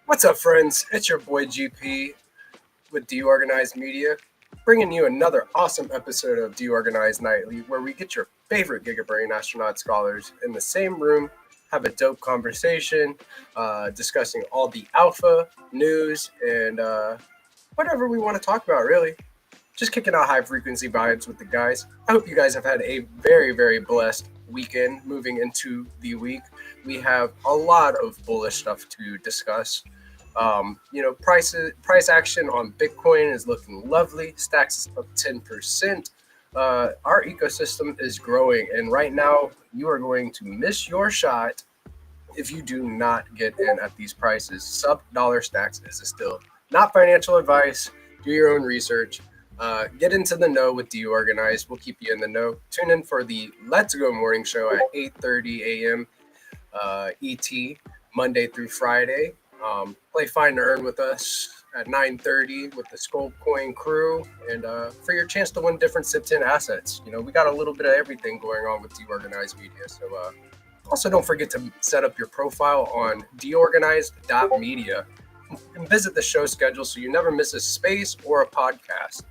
What's up, friends? It's your boy GP with DeOrganized Media, bringing you another awesome episode of DeOrganized Nightly, where we get your favorite Giga Brain Astronaut Scholars in the same room, have a dope conversation, discussing all the alpha news and whatever we want to talk about, really. Just kicking out high frequency vibes with the guys. I hope you guys have had a very blessed weekend moving into the week. We have a lot of bullish stuff to discuss. Price action on Bitcoin is looking lovely. Stacks is up 10%. Our ecosystem is growing, and right now you are going to miss your shot if you do not get in at these prices. Sub dollar stacks is still not financial advice. Do your own research. Get into the know with DeOrganized. We'll keep you in the know. Tune in for the Let's Go morning show at 8:30 a.m. ET, Monday through Friday. Play Find to Earn with us at 9:30 with the Sculpt Coin crew, and for your chance to win different SIP10 assets. We got a little bit of everything going on with DeOrganized Media. So also don't forget to set up your profile on deorganized.media and visit the show schedule so you never miss a space or a podcast.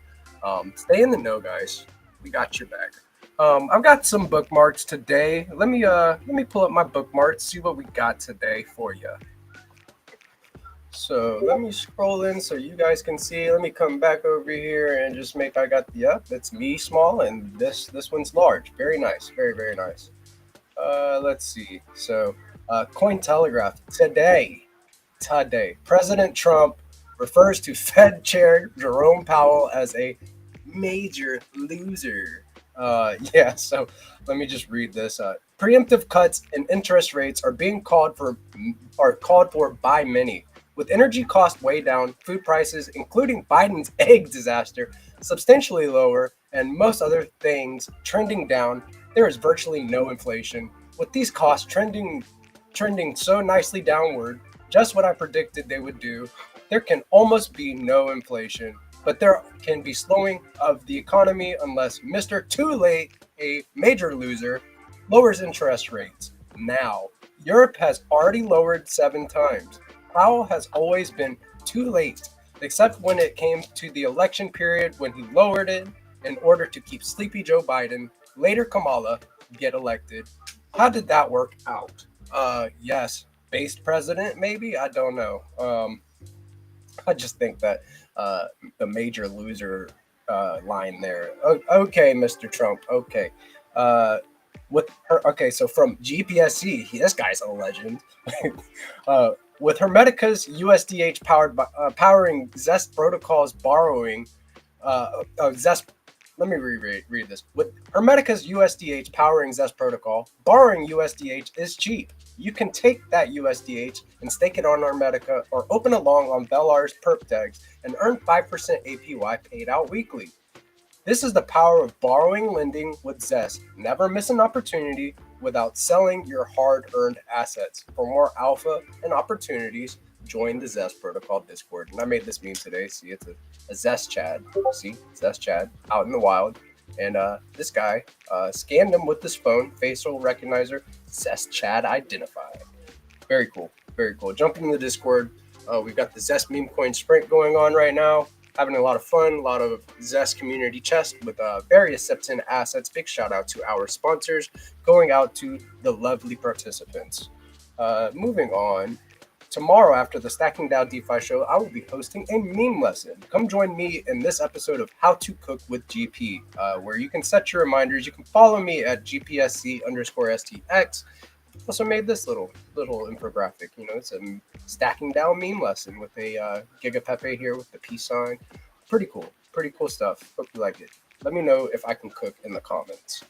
Stay in the know, guys. We got your back. I've got some bookmarks today. Let me pull up my bookmarks, see what we got today for you. So let me scroll in so you guys can see. Let me come back over here and just make. I got that's me small, and this one's large. Very nice, very nice. Let's see. So, Cointelegraph today. President Trump refers to Fed Chair Jerome Powell as a major loser. Yeah, so let me just read this. Preemptive cuts in interest rates are called for by many. With energy costs way down, food prices, including Biden's egg disaster, substantially lower, and most other things trending down, there is virtually no inflation. With these costs trending so nicely downward, just what I predicted they would do, there can almost be no inflation. But there can be slowing of the economy unless Mr. Too Late, a major loser, lowers interest rates. Now, Europe has already lowered 7 times. Powell has always been too late, except when it came to the election period when he lowered it in order to keep sleepy Joe Biden, later Kamala, get elected. How did that work out? Yes, based president, maybe? I don't know. I just think that the major loser line there. Okay, Mr. Trump. Okay. So from GPSC, this guy's a legend. With Hermetica's USDH powering Zest protocols borrowing Zest. Let me reread this. With Hermetica's USDH powering Zest protocol, borrowing USDH is cheap. You can take that USDH and stake it on Hermetica or open a long on Bellar's perp tags and earn 5% APY paid out weekly. This is the power of borrowing lending with Zest. Never miss an opportunity without selling your hard-earned assets. For more alpha and opportunities, join the Zest Protocol Discord. And I made this meme today. See, it's a Zest Chad. See, Zest Chad out in the wild. And this guy scanned him with this phone, facial recognizer, Zest Chad identified. Very cool. Very cool. Jumping in the Discord. We've got the Zest meme coin sprint going on right now. Having a lot of fun, a lot of Zest community chest with various SIP10 assets. Big shout out to our sponsors, going out to the lovely participants. Moving on, tomorrow after the Stacking Down DeFi show, I will be hosting a meme lesson. Come join me in this episode of How to Cook with GP, where you can set your reminders. You can follow me at GPSC_STX. Also made this little infographic. It's a stacking down meme lesson with a Giga Pepe here with the peace sign. Pretty cool stuff. Hope you like it. Let me know if I can cook in the comments.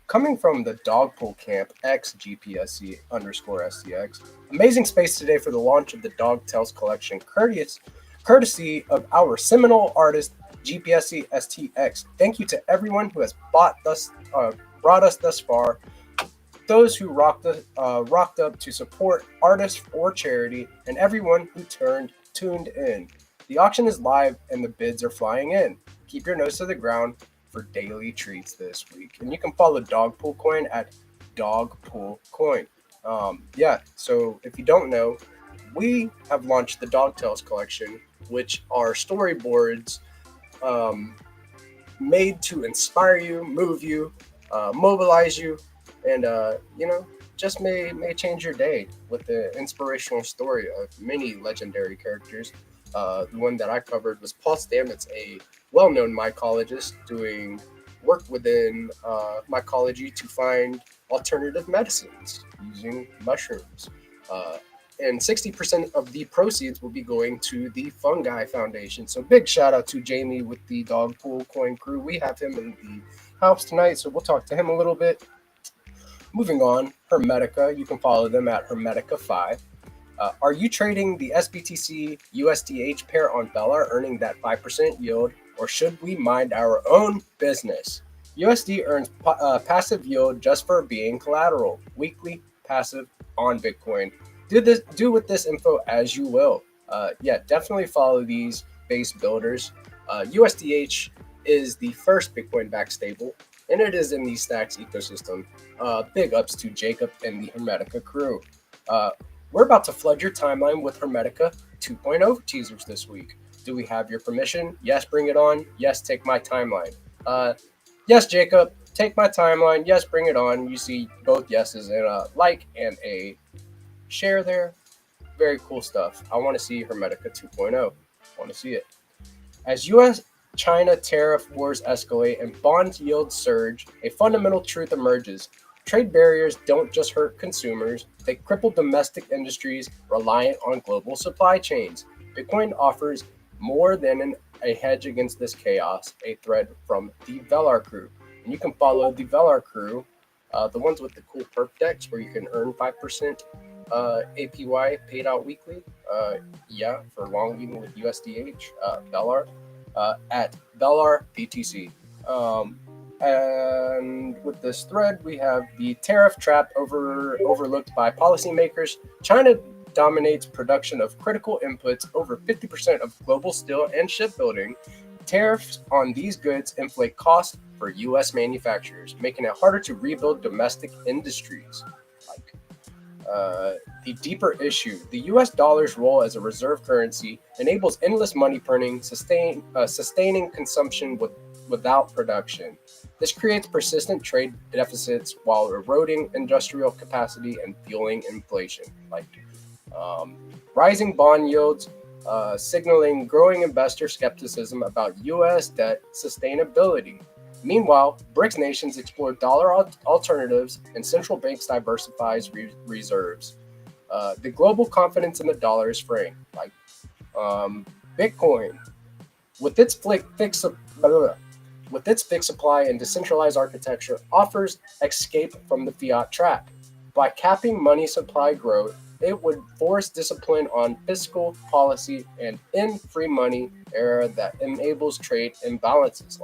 Coming from the Dogpool Camp X GPSC_STX. Amazing space today for the launch of the Dog Tales collection, courtesy of our seminal artist GPSC STX. Thank you to everyone who has brought us thus far. Those who rocked up to support artists for charity, and everyone who tuned in. The auction is live and the bids are flying in. Keep your nose to the ground for daily treats this week. And you can follow Dogpool Coin at Dogpool Coin. So if you don't know, we have launched the Dogtails collection, which are storyboards um, made to inspire you, move you, mobilize you, and just may change your day with the inspirational story of many legendary characters. The one that I covered was Paul Stamets, a well-known mycologist doing work within mycology to find alternative medicines using mushrooms. Uh, and 60% of the proceeds will be going to the Fungi Foundation. So big shout out to Jamie with the Dog Pool Coin Crew. We have him in the house tonight, so we'll talk to him a little bit. Moving on, Hermetica. You can follow them at Hermetica5. Are you trading the SBTC USDH pair on Bella, earning that 5% yield, or should we mind our own business? USD earns passive yield just for being collateral, weekly passive on Bitcoin. Do with this info as you will. Yeah, definitely follow these base builders. USDH is the first Bitcoin backed stable, and it is in the Stacks ecosystem. Big ups to Jacob and the Hermetica crew. Uh, we're about to flood your timeline with Hermetica 2.0 teasers this week. Do we have your permission? Yes, bring it on. Yes, take my timeline. Yes, Jacob, take my timeline. Yes, bring it on. You see both yeses and a like and a share there. Very cool stuff. I want to see Hermetica 2.0. I want to see it. As US China tariff wars escalate and bond yields surge, a fundamental truth emerges. Trade barriers don't just hurt consumers, they cripple domestic industries reliant on global supply chains. Bitcoin offers more than a hedge against this chaos, a thread from the Velar crew. And you can follow the Velar crew, the ones with the cool perp decks where you can earn 5% APY paid out weekly. For longing with USDH, Velar, at Velar BTC. And with this thread, we have the tariff trap overlooked by policymakers. China dominates production of critical inputs, over 50% of global steel and shipbuilding. Tariffs on these goods inflate costs for U.S. manufacturers, making it harder to rebuild domestic industries. The deeper issue, the US dollar's role as a reserve currency enables endless money printing, sustaining consumption without production. This creates persistent trade deficits while eroding industrial capacity and fueling inflation. Rising bond yields, signaling growing investor skepticism about US debt sustainability. Meanwhile, BRICS nations explore dollar alternatives and central banks diversifies reserves. The global confidence in the dollar is fraying. Bitcoin, with its fixed supply and decentralized architecture, offers escape from the fiat trap. By capping money supply growth, it would force discipline on fiscal policy and end free money era that enables trade imbalances.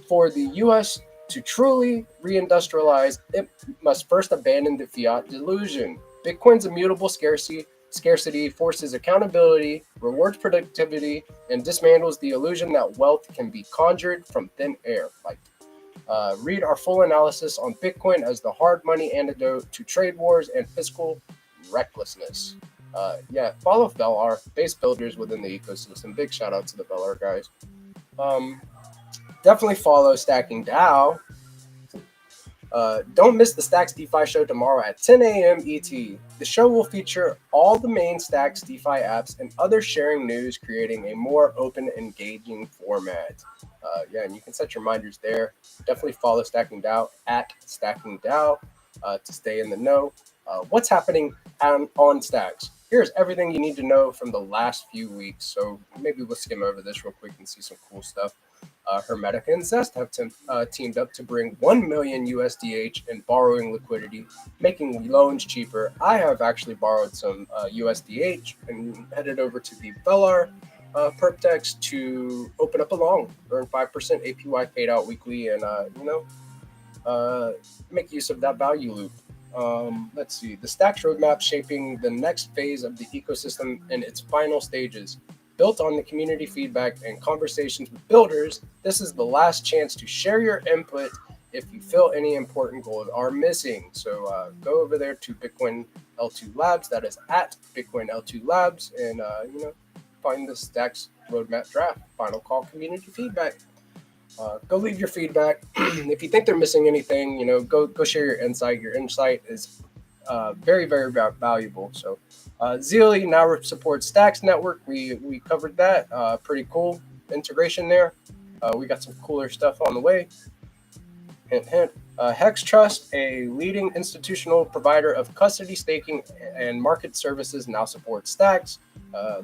For the U.S. to truly reindustrialize, it must first abandon the fiat delusion. Bitcoin's immutable scarcity forces accountability, rewards productivity, and dismantles the illusion that wealth can be conjured from thin air. Read our full analysis on Bitcoin as the hard money antidote to trade wars and fiscal recklessness. Follow Velar, base builders within the ecosystem. Big shout out to the Velar guys. Definitely follow Stacking DAO. Don't miss the Stacks DeFi show tomorrow at 10 a.m. ET. The show will feature all the main Stacks DeFi apps and other sharing news, creating a more open, engaging format. And you can set your reminders there. Definitely follow Stacking DAO at Stacking DAO to stay in the know. What's happening on Stacks? Here's everything you need to know from the last few weeks. So maybe we'll skim over this real quick and see some cool stuff. Hermetica and Zest have teamed up to bring 1 million USDH in borrowing liquidity, making loans cheaper. I have actually borrowed some USDH and headed over to the Velar perpdex to open up a loan, earn 5% APY paid out weekly, and make use of that value loop. Let's see, the Stacks roadmap shaping the next phase of the ecosystem in its final stages. Built on the community feedback and conversations with builders, this is the last chance to share your input if you feel any important goals are missing. So go over there to Bitcoin L2 Labs. That is at Bitcoin L2 Labs. And, find the Stacks Roadmap Draft, Final Call community feedback. Go leave your feedback. If you think they're missing anything, go share your insight. Your insight is very, very valuable. So Zealy now supports Stacks Network. We covered that. Pretty cool integration there. We got some cooler stuff on the way. Hint, hint. Hex Trust, a leading institutional provider of custody, staking, and market services, now supports Stacks.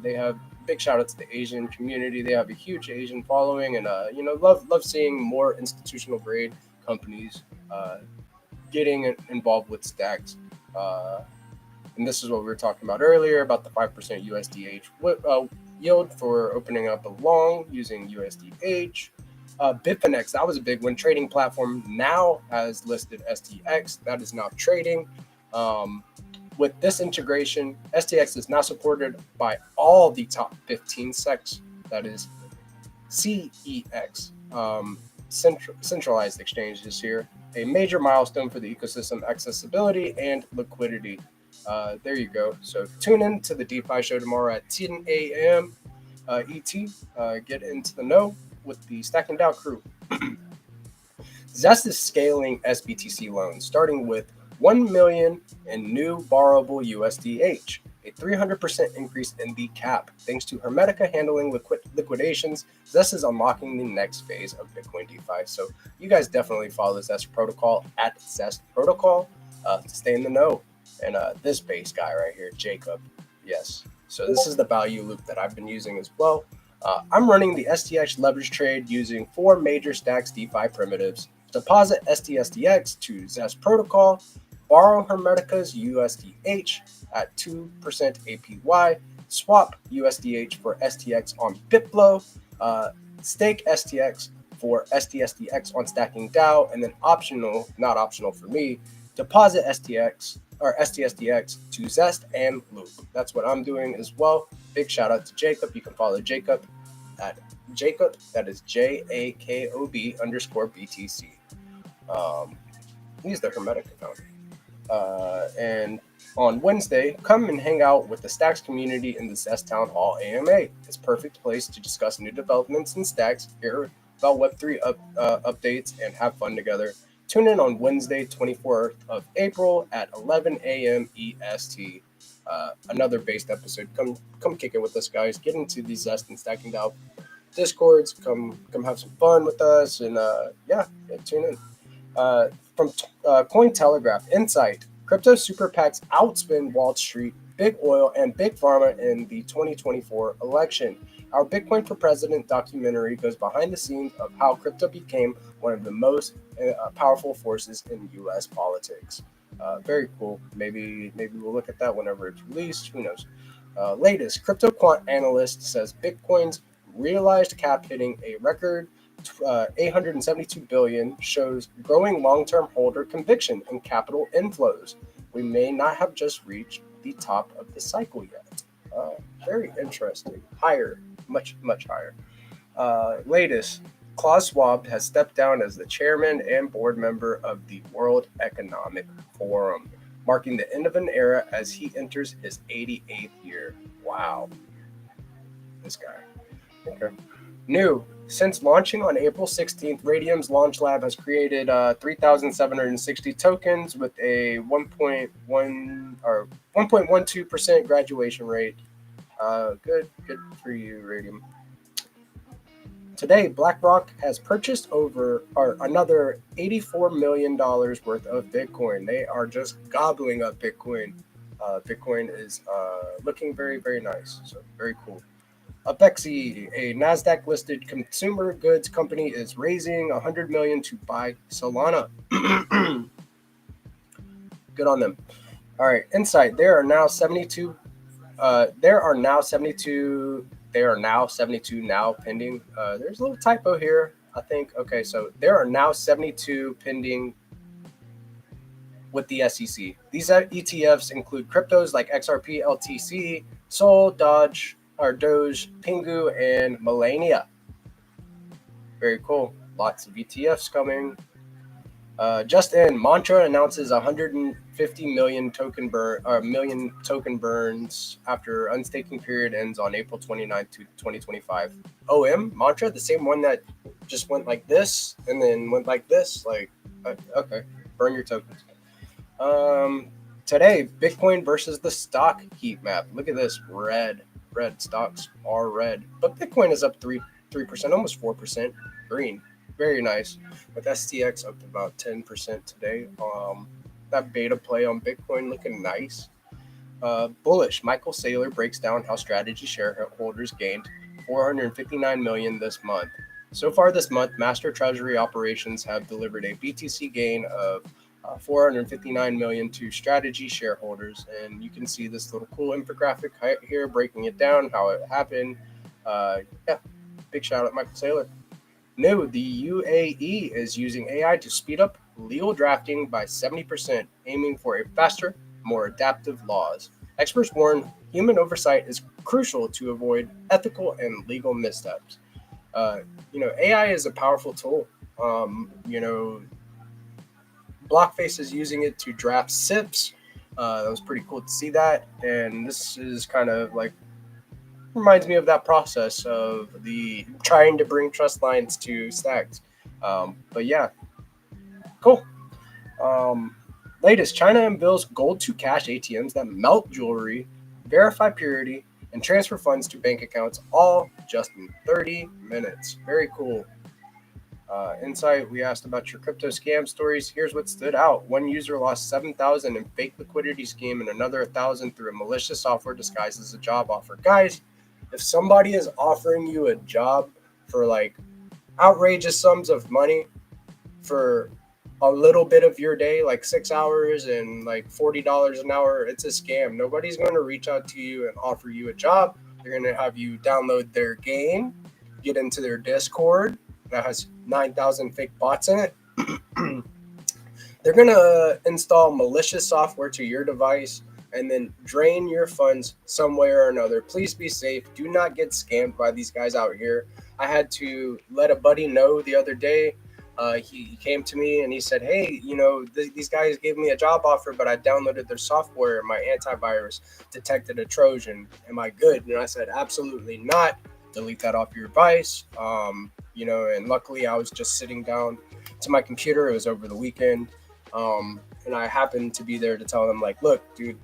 They have big shout out to the Asian community. They have a huge Asian following, and love seeing more institutional grade companies getting involved with Stacks. And this is what we were talking about earlier about the 5% USDH yield for opening up a long using USDH. Bitfinex, that was a big one. Trading platform now has listed STX. That is now trading. With this integration, STX is now supported by all the top 15 SECs. That is CEX, centralized exchanges here. A major milestone for the ecosystem accessibility and liquidity. There you go. So tune in to the DeFi show tomorrow at 10 a.m. ET. Get into the know with the Stacking DAO crew. Zest is scaling SBTC loans, starting with 1 million in new borrowable USDH, a 300% increase in the cap. Thanks to Hermetica handling liquidations, Zest is unlocking the next phase of Bitcoin DeFi. So you guys definitely follow the Zest protocol at Zest Protocol to stay in the know. And this base guy right here, Jacob, yes. So this is the value loop that I've been using as well. I'm running the STX leverage trade using 4 major Stacks DeFi primitives. Deposit STSDX to Zest Protocol, borrow Hermetica's USDH at 2% APY, swap USDH for STX on BitFlow, stake STX for STSDX on Stacking DAO, and then optional, not optional for me, deposit STX or STSDX to Zest and Loop. That's what I'm doing as well. Big shout out to Jacob. You can follow Jacob at Jacob, that is JAKOB_BTC. He's the Hermetic account. And on Wednesday, come and hang out with the Stacks community in the Zest Town Hall AMA. It's a perfect place to discuss new developments in Stacks, hear about Web3 updates, and have fun together. Tune in on Wednesday, 24th of April at 11 a.m. EST. Another based episode. Come kick it with us, guys. Get into the Zest and Stacking DAO Discords. Come have some fun with us, and tune in. From Cointelegraph, Insight, crypto super PACs outspin Wall Street, Big Oil, and Big Pharma in the 2024 election. Our Bitcoin for President documentary goes behind the scenes of how crypto became one of the most powerful forces in U.S. politics. Very cool. Maybe we'll look at that whenever it's released. Who knows? Latest, crypto quant analyst says Bitcoin's realized cap hitting a record 872 billion shows growing long-term holder conviction and capital inflows. We may not have just reached the top of the cycle yet. Very interesting. Higher, much higher. Latest, Klaus Schwab has stepped down as the chairman and board member of the World Economic Forum, marking the end of an era as he enters his 88th year. Wow. This guy. Okay. New. Since launching on April 16th, Radium's launch lab has created 3,760 tokens with a 1.12% graduation rate. Good for you, Radium. Today, BlackRock has purchased another $84 million worth of Bitcoin. They are just gobbling up Bitcoin. Bitcoin is looking very, very nice. So very cool. Apexi, a NASDAQ-listed consumer goods company, is raising $100 million to buy Solana. Good on them. All right, Insight. There are now 72 now pending. There's a little typo here, I think. Okay, so there are now 72 pending with the SEC. These ETFs include cryptos like XRP, LTC, Sol, Doge, Pingu, and Millennia. Very cool. Lots of ETFs coming. Just in, Mantra announces 150 million token burns after unstaking period ends on April 29th, 2025. Mantra, the same one that just went like this and then went like this. Like, okay, burn your tokens. Today, Bitcoin versus the stock heat map. Look at this, red stocks are red, but Bitcoin is up 3%, almost 4%. Green, very nice. With STX up to about 10% today. That beta play on Bitcoin looking nice. Bullish. Michael Saylor breaks down how strategy shareholders gained 459 million this month. So far this month, Master Treasury operations have delivered a BTC gain of 459 million to strategy shareholders, and you can see this little cool infographic here breaking it down, how it happened. Yeah, big shout out Michael Saylor. No, the UAE is using AI to speed up legal drafting by 70%, aiming for a faster, more adaptive laws. Experts warn human oversight is crucial to avoid ethical and legal missteps. AI is a powerful tool. Blockface is using it to draft SIPs. That was pretty cool to see that. And this is kind of like reminds me of that process of the trying to bring trust lines to stacks. But yeah, cool. Latest, China unveils gold to cash ATMs that melt jewelry, verify purity, and transfer funds to bank accounts, all just in 30 minutes. Very cool. Insight, we asked about your crypto scam stories. Here's what stood out. One user lost 7,000 in fake liquidity scheme and another 1,000 through a malicious software disguised as a job offer. Guys, if somebody is offering you a job for like outrageous sums of money for a little bit of your day, like 6 hours and like $40 an hour, it's a scam. Nobody's going to reach out to you and offer you a job. They're going to have you download their game, get into their Discord that has 9,000 fake bots in it. They're going to install malicious software to your device and then drain your funds some way or another. Please be safe. Do not get scammed by these guys out here. I had to let a buddy know the other day. He came to me and he said, hey, these guys gave me a job offer, but I downloaded their software. My antivirus detected a Trojan. Am I good? And I said, absolutely not. Delete that off your device. And luckily I was just sitting down to my computer. It was over the weekend. And I happened to be there to tell them, like, look, dude,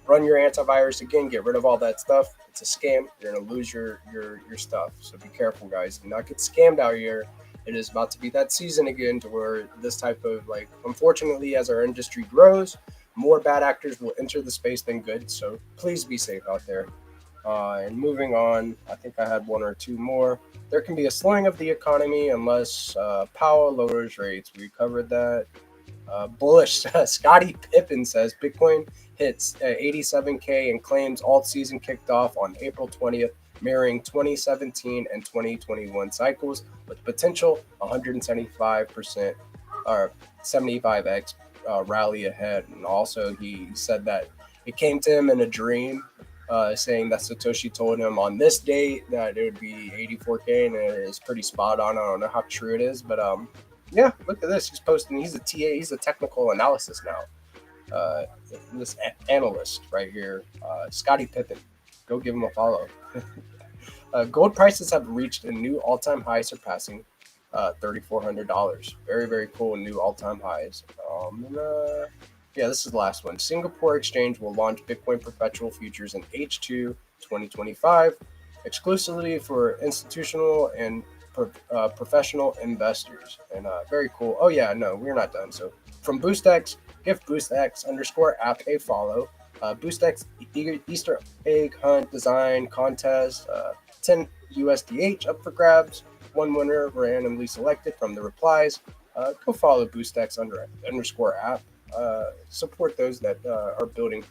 run your antivirus again, get rid of all that stuff. It's a scam. You're going to lose your stuff. So be careful, guys. Do not get scammed out here. It is about to be that season again to where this type of, like, unfortunately, as our industry grows, more bad actors will enter the space than good. So please be safe out there. And moving on, I think I had one or two more. There can be a slowing of the economy unless Powell lowers rates. We covered that. Bullish Scottie Pippen says Bitcoin hits 87K and claims alt season kicked off on April 20th, mirroring 2017 and 2021 cycles with potential 175% or 75x rally ahead. And also he said that it came to him in a dream, saying that Satoshi told him on this date that it would be 84K, and it is pretty spot on. I don't know how true it is, but yeah, look at this. He's posting. He's a TA. He's a technical analysis now. This analyst right here, Scottie Pippen. Go give him a follow. Gold prices have reached a new all-time high, surpassing $3,400. Very, very cool new all-time highs. Yeah, this is the last one. Singapore Exchange will launch Bitcoin perpetual futures in H2 2025, exclusively for institutional and professional investors. And very cool. Oh yeah, no, we're not done. So from BoostX, give BoostX_app a follow. BoostX Easter egg hunt design contest, 10 USDH up for grabs. One winner randomly selected from the replies. Go follow BoostX_app. Support those that are building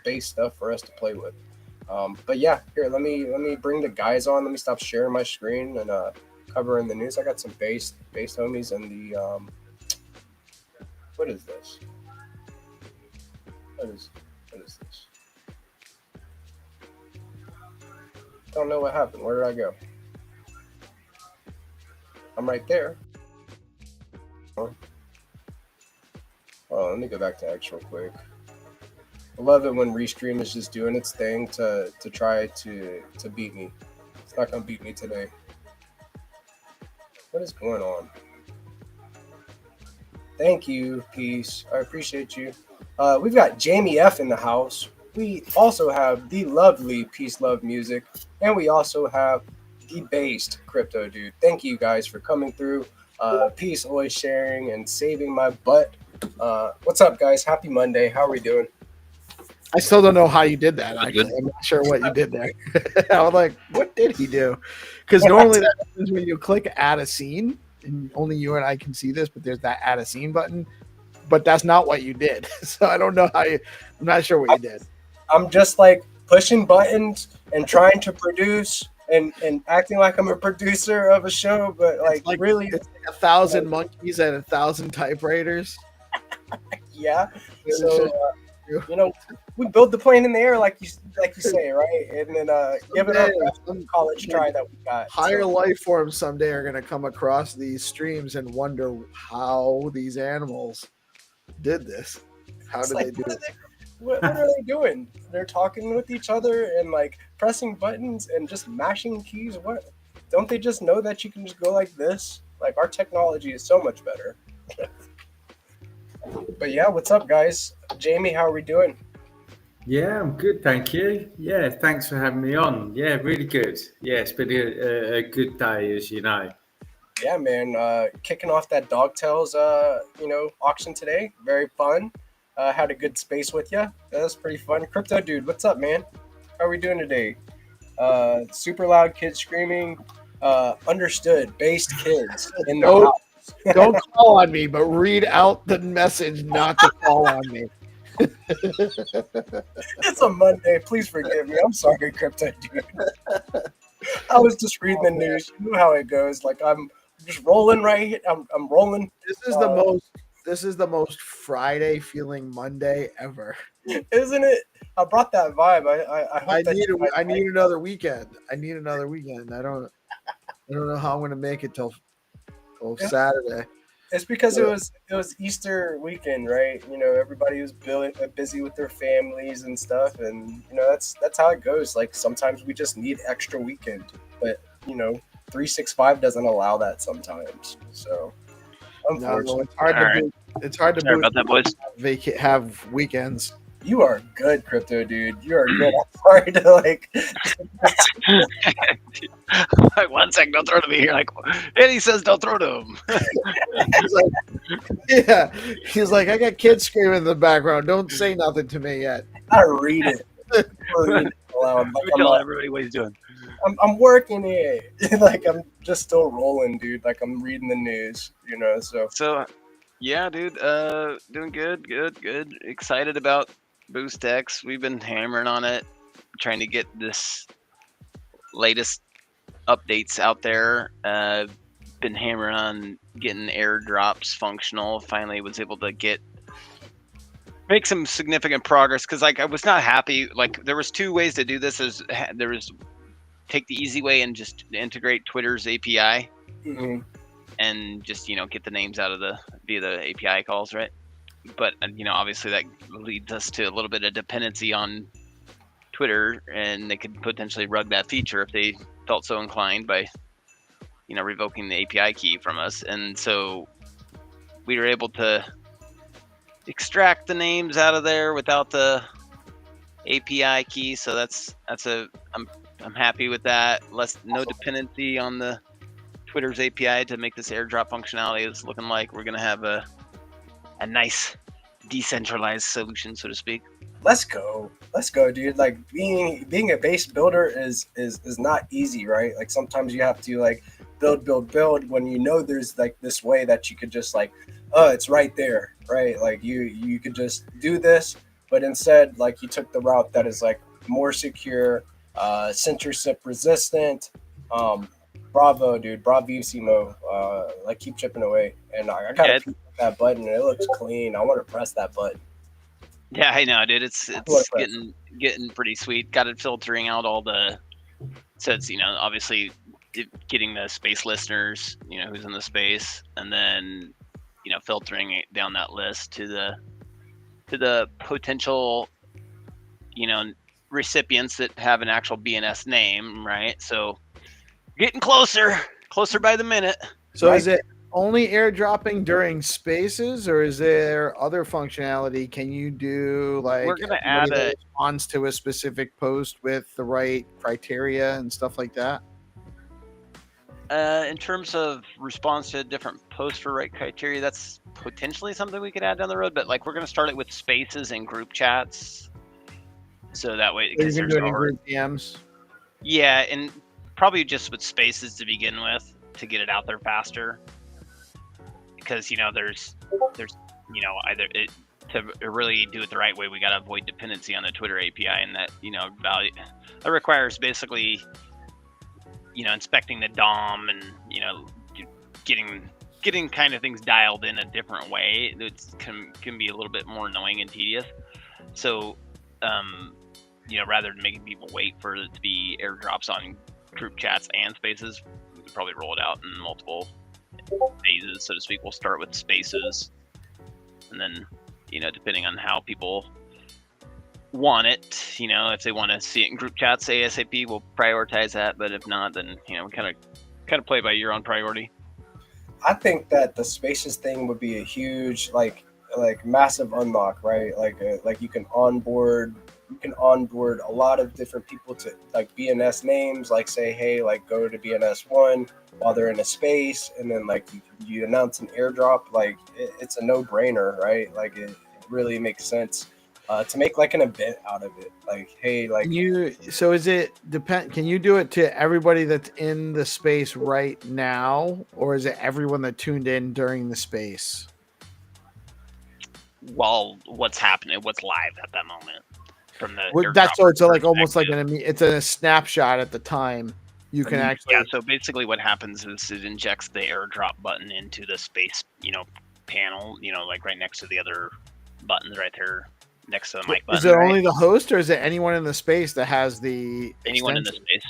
base stuff for us to play with. But yeah, here, let me bring the guys on. Let me stop sharing my screen and covering the news. I got some base homies in the what is this? What is this? Don't know what happened. Where did I go? I'm right there. on, let me go back to X real quick. I love it when Restream is just doing its thing to try to beat me. It's not gonna beat me today. What is going on? Thank you, Peace. I appreciate you. We've got Jamie F in the house. We also have the lovely Peace Love Music, and we also have the based Crypto Dude. Thank you guys for coming through. Peace, always sharing and saving my butt. What's up, guys? Happy Monday. How are we doing? I still don't know how you did that. Actually, I'm not sure what you did there. I was like, what did he do? Because normally that happens when you click add a scene, and only you and I can see this, but there's that add a scene button. But that's not what you did. So I don't know how you. I'm not sure what you did. I'm just like pushing buttons and trying to produce and acting like I'm a producer of a show, but like really, it's like 1,000 monkeys and 1,000 typewriters. Yeah. So you know, we build the plane in the air like you say, right? And then give it up some college try that we got. Higher life forms someday are going to come across these streams and wonder how these animals did this. How did they do it? What are they doing? They're talking with each other and like pressing buttons and just mashing keys. What? Don't they just know that you can just go like this? Like our technology is so much better. But yeah, what's up, guys? Jamie, how are we doing? Yeah, I'm good, thank you. Yeah, thanks for having me on. Yeah, really good. Yeah, it's been a good day, as you know. Yeah, man. Kicking off that Dogtails, auction today. Very fun. Had a good space with you. That was pretty fun. Crypto Dude, what's up, man? How are we doing today? Super loud kids screaming. Understood. Based kids in the house. Don't call on me, but read out the message not to call on me. It's a Monday. Please forgive me. I'm sorry, Crypto Dude. I was just reading the news. You know how it goes. Like I'm just rolling right here. I'm rolling. This is the most Friday feeling Monday ever. Isn't it? I brought that vibe. I need another weekend. I need another weekend. I don't know how I'm gonna make it till Saturday. It's because it was Easter weekend, right? You know, everybody was busy with their families and stuff, and you know that's how it goes. Like sometimes we just need extra weekend, but you know, 365 doesn't allow that sometimes. So unfortunately, it's hard to Sorry about that, boys. Have weekends. You are good, Crypto Dude. You are good. I'm sorry to like. Like 1 second, don't throw to me. You're like, and he says, don't throw to him. He's like, I got kids screaming in the background. Don't say nothing to me yet. I read it. I'm tell everybody what he's doing. I'm working it. Like I'm just still rolling, dude. Like I'm reading the news, you know. So yeah, dude. Doing good. Excited about Boost X. We've been hammering on it, trying to get this latest updates out there. Been hammering on getting airdrops functional. Finally was able to make some significant progress because like I was not happy. Like there was two ways to do this. There was take the easy way and just integrate Twitter's API and just get the names out of via the API calls, right? But obviously that leads us to a little bit of dependency on Twitter, and they could potentially rug that feature if they felt so inclined by revoking the API key from us. And so we were able to extract the names out of there without the API key. So I'm happy with that. No dependency on the Twitter's API to make this airdrop functionality. It's looking like we're gonna have a nice decentralized solution, so to speak. Let's go, dude. Like being a base builder is not easy, right? Like sometimes you have to like build when there's like this way that you could just like, oh, it's right there, right? Like you could just do this, but instead like you took the route that is like more secure, censorship resistant. Bravo, dude. Bravissimo. Like keep chipping away, and I gotta press that button. It looks clean. I want to press that button. Yeah, I know, dude. It's getting pretty sweet. Got it filtering out all the. So it's obviously getting the space listeners, who's in the space, and then filtering it down that list to the the potential, recipients that have an actual BNS name, right? So getting closer by the minute. So is it only airdropping during spaces, or is there other functionality? Can you do like we're gonna add a response to a specific post with the right criteria and stuff like that? In terms of response to a different post for right criteria, that's potentially something we could add down the road. But like, we're gonna start it with spaces and group chats, so that way You can do it in group DMs. Yeah, and probably just with spaces to begin with to get it out there faster. Because there's either to really do it the right way, we got to avoid dependency on the Twitter API, and that value that requires basically inspecting the DOM and getting kind of things dialed in a different way. It can be a little bit more annoying and tedious. So rather than making people wait for it to be airdrops on group chats and spaces, we could probably roll it out in multiple phases, so to speak. We'll start with spaces, and then depending on how people want it, if they want to see it in group chats ASAP, we'll prioritize that. But if not, then we kind of play by your own priority. I think that the spaces thing would be a huge like massive unlock, right? Like you can onboard a lot of different people to like BNS names, like say, hey, like go to BNS1 while they're in a space, and then like you announce an airdrop. Like it's a no-brainer, right? Like it really makes sense to make like an event out of it. Like, hey, like so is it can you do it to everybody that's in the space right now, or is it everyone that tuned in during the space? Well, what's happening, what's live at that moment from the that's so it's like almost like it's a snapshot at the time. You can actually so basically what happens is it injects the airdrop button into the space panel, like right next to the other buttons right there next to the mic button. Is it only the host, or is it anyone in the space that has the anyone in the space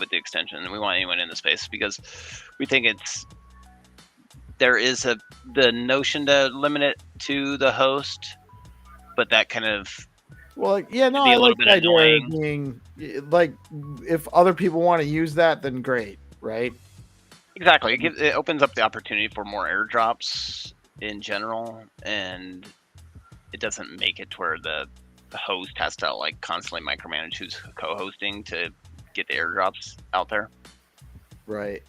with the extension? And we want anyone in the space because we think there is the notion to limit it to the host, but that kind of I like the idea of being like, if other people want to use that, then great, right? Exactly. It opens up the opportunity for more airdrops in general, and it doesn't make it to where the host has to like constantly micromanage who's co-hosting to get the airdrops out there. Right.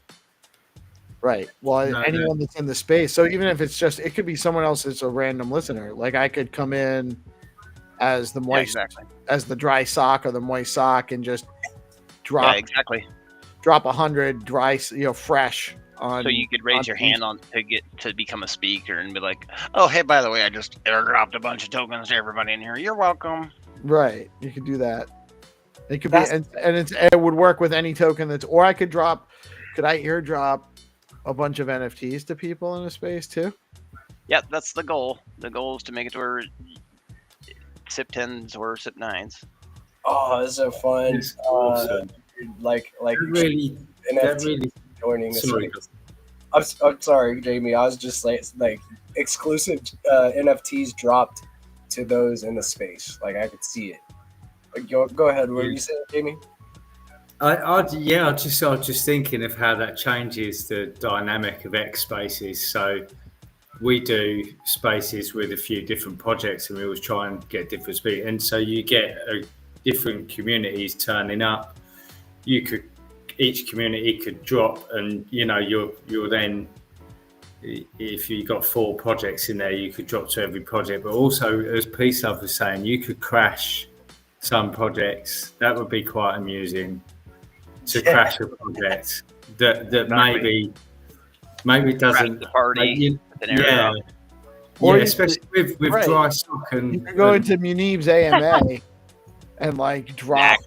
Well, anyone that's in the space. So even if it's it could be someone else that's a random listener. Like I could come in as the moist, as the dry sock or the moist sock, and just drop 100 dry, fresh on. So you could raise your hand to become a speaker and be like, "Oh, hey, by the way, I just airdropped a bunch of tokens to everybody in here. You're welcome." Right, you could do that. It could be, and it would work with any token or I could I airdrop a bunch of NFTs to people in a space too? Yeah, that's the goal. The goal is to make it to where SIP 10s or SIP 9s. Oh, it's so fun. It's awesome. Like that really joining this. I'm sorry, Jamie. I was just like exclusive NFTs dropped to those in the space. Like I could see it. Like, go ahead. What were you saying, Jamie? I was just thinking of how that changes the dynamic of X spaces. So we do spaces with a few different projects, and we always try and get different speed. And so you get different communities turning up. Each community could drop, and you're then, if you got 4 projects in there, you could drop to every project. But also, as P-Sub was saying, you could crash some projects. That would be quite amusing to crash a project that maybe doesn't the party. Especially with dry sock, and you can go into Munib's AMA and like drop.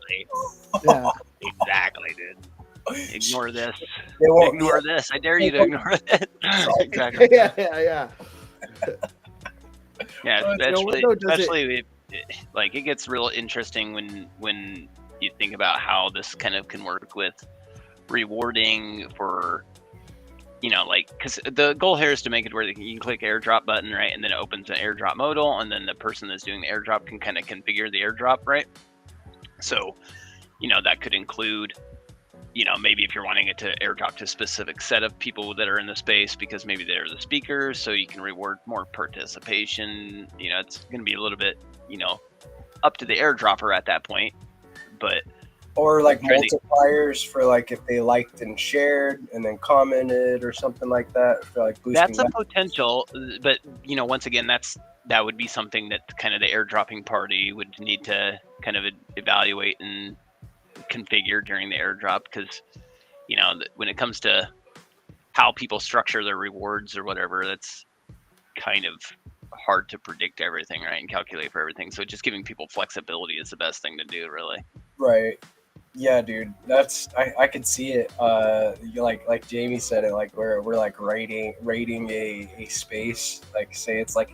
Exactly, dude. Ignore this. Ignore this. I dare you to ignore this. Exactly. Yeah. Yeah, especially like it gets real interesting when you think about how this kind of can work with rewarding for you know, like, because the goal here is to make it where you can click airdrop button, right, and then it opens an airdrop modal, and then the person that's doing the airdrop can kind of configure the airdrop, right? So, you know, that could include, you know, maybe if you're wanting it to airdrop to a specific set of people that are in the space because maybe they're the speakers, so you can reward more participation. You know, it's going to be a little bit, you know, up to the airdropper at that point, but or like multipliers for like if they liked and shared and then commented or something like that for like boosting. That's a potential, but you know, once again, that would be something that kind of the airdropping party would need to kind of evaluate and configure during the airdrop, because you know, when it comes to how people structure their rewards or whatever, that's kind of hard to predict everything, right, and calculate for everything. So just giving people flexibility is the best thing to do, really. Right. Yeah, dude, that's I could see it. Like Jamie said it, like we're like rating a space, like say it's like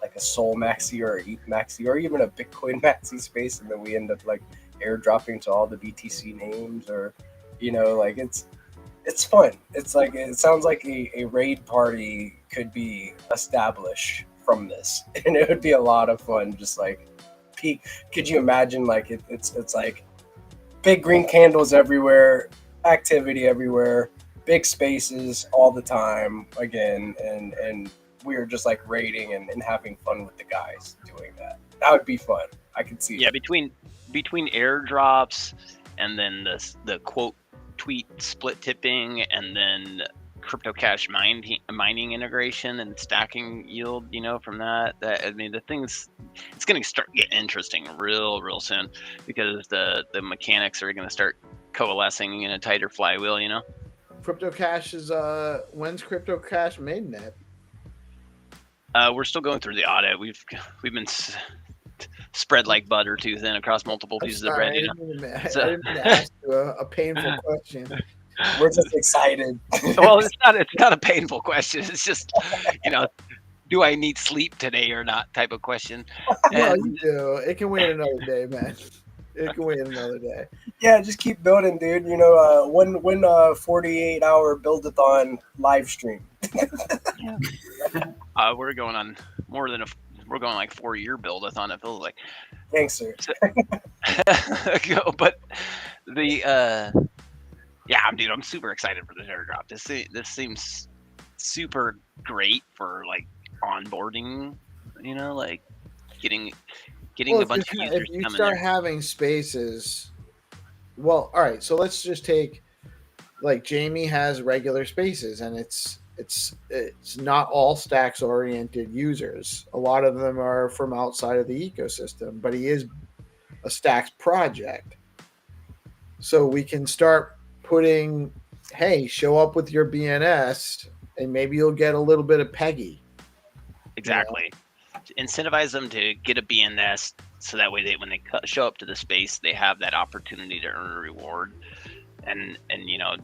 a Sol Maxi or ETH Maxi or even a Bitcoin Maxi space, and then we end up like airdropping to all the BTC names, or you know, like it's fun. It's like, it sounds like a raid party could be established from this, and it would be a lot of fun. Just like peak, could you imagine like it's like big green candles everywhere, activity everywhere, big spaces all the time again, and we were just like raiding and having fun with the guys doing that. That would be fun. I could see. Yeah, it. between airdrops and then the quote tweet split tipping and then crypto cash mining integration and stacking yield, you know, from that I mean, it's going to start getting interesting real soon, because the mechanics are going to start coalescing in a tighter flywheel, you know. Crypto cash is when's crypto cash mainnet? We're still going through the audit. We've been spread like butter too thin across multiple pieces of bread, you know. I didn't mean to ask you a painful question. We're just excited. Well, it's not a painful question. It's just, you know, do I need sleep today or not type of question. No, you do. It can wait another day, man. It can wait another day. Yeah, just keep building, dude. You know, when 48-hour build-a-thon live stream. We're going on we're going like 4-year build-a-thon, it feels like. Thanks, sir. But the yeah, dude, I'm super excited for this airdrop. This seems super great for like onboarding, you know, like getting a bunch of users. If you start having spaces, well, all right. So let's just take, like, Jamie has regular spaces, and it's not all Stacks oriented users. A lot of them are from outside of the ecosystem, but he is a Stacks project, so we can start putting, hey, show up with your BNS, and maybe you'll get a little bit of Peggy. Exactly. You know? Incentivize them to get a BNS, so that way when they show up to the space, they have that opportunity to earn a reward. And you know,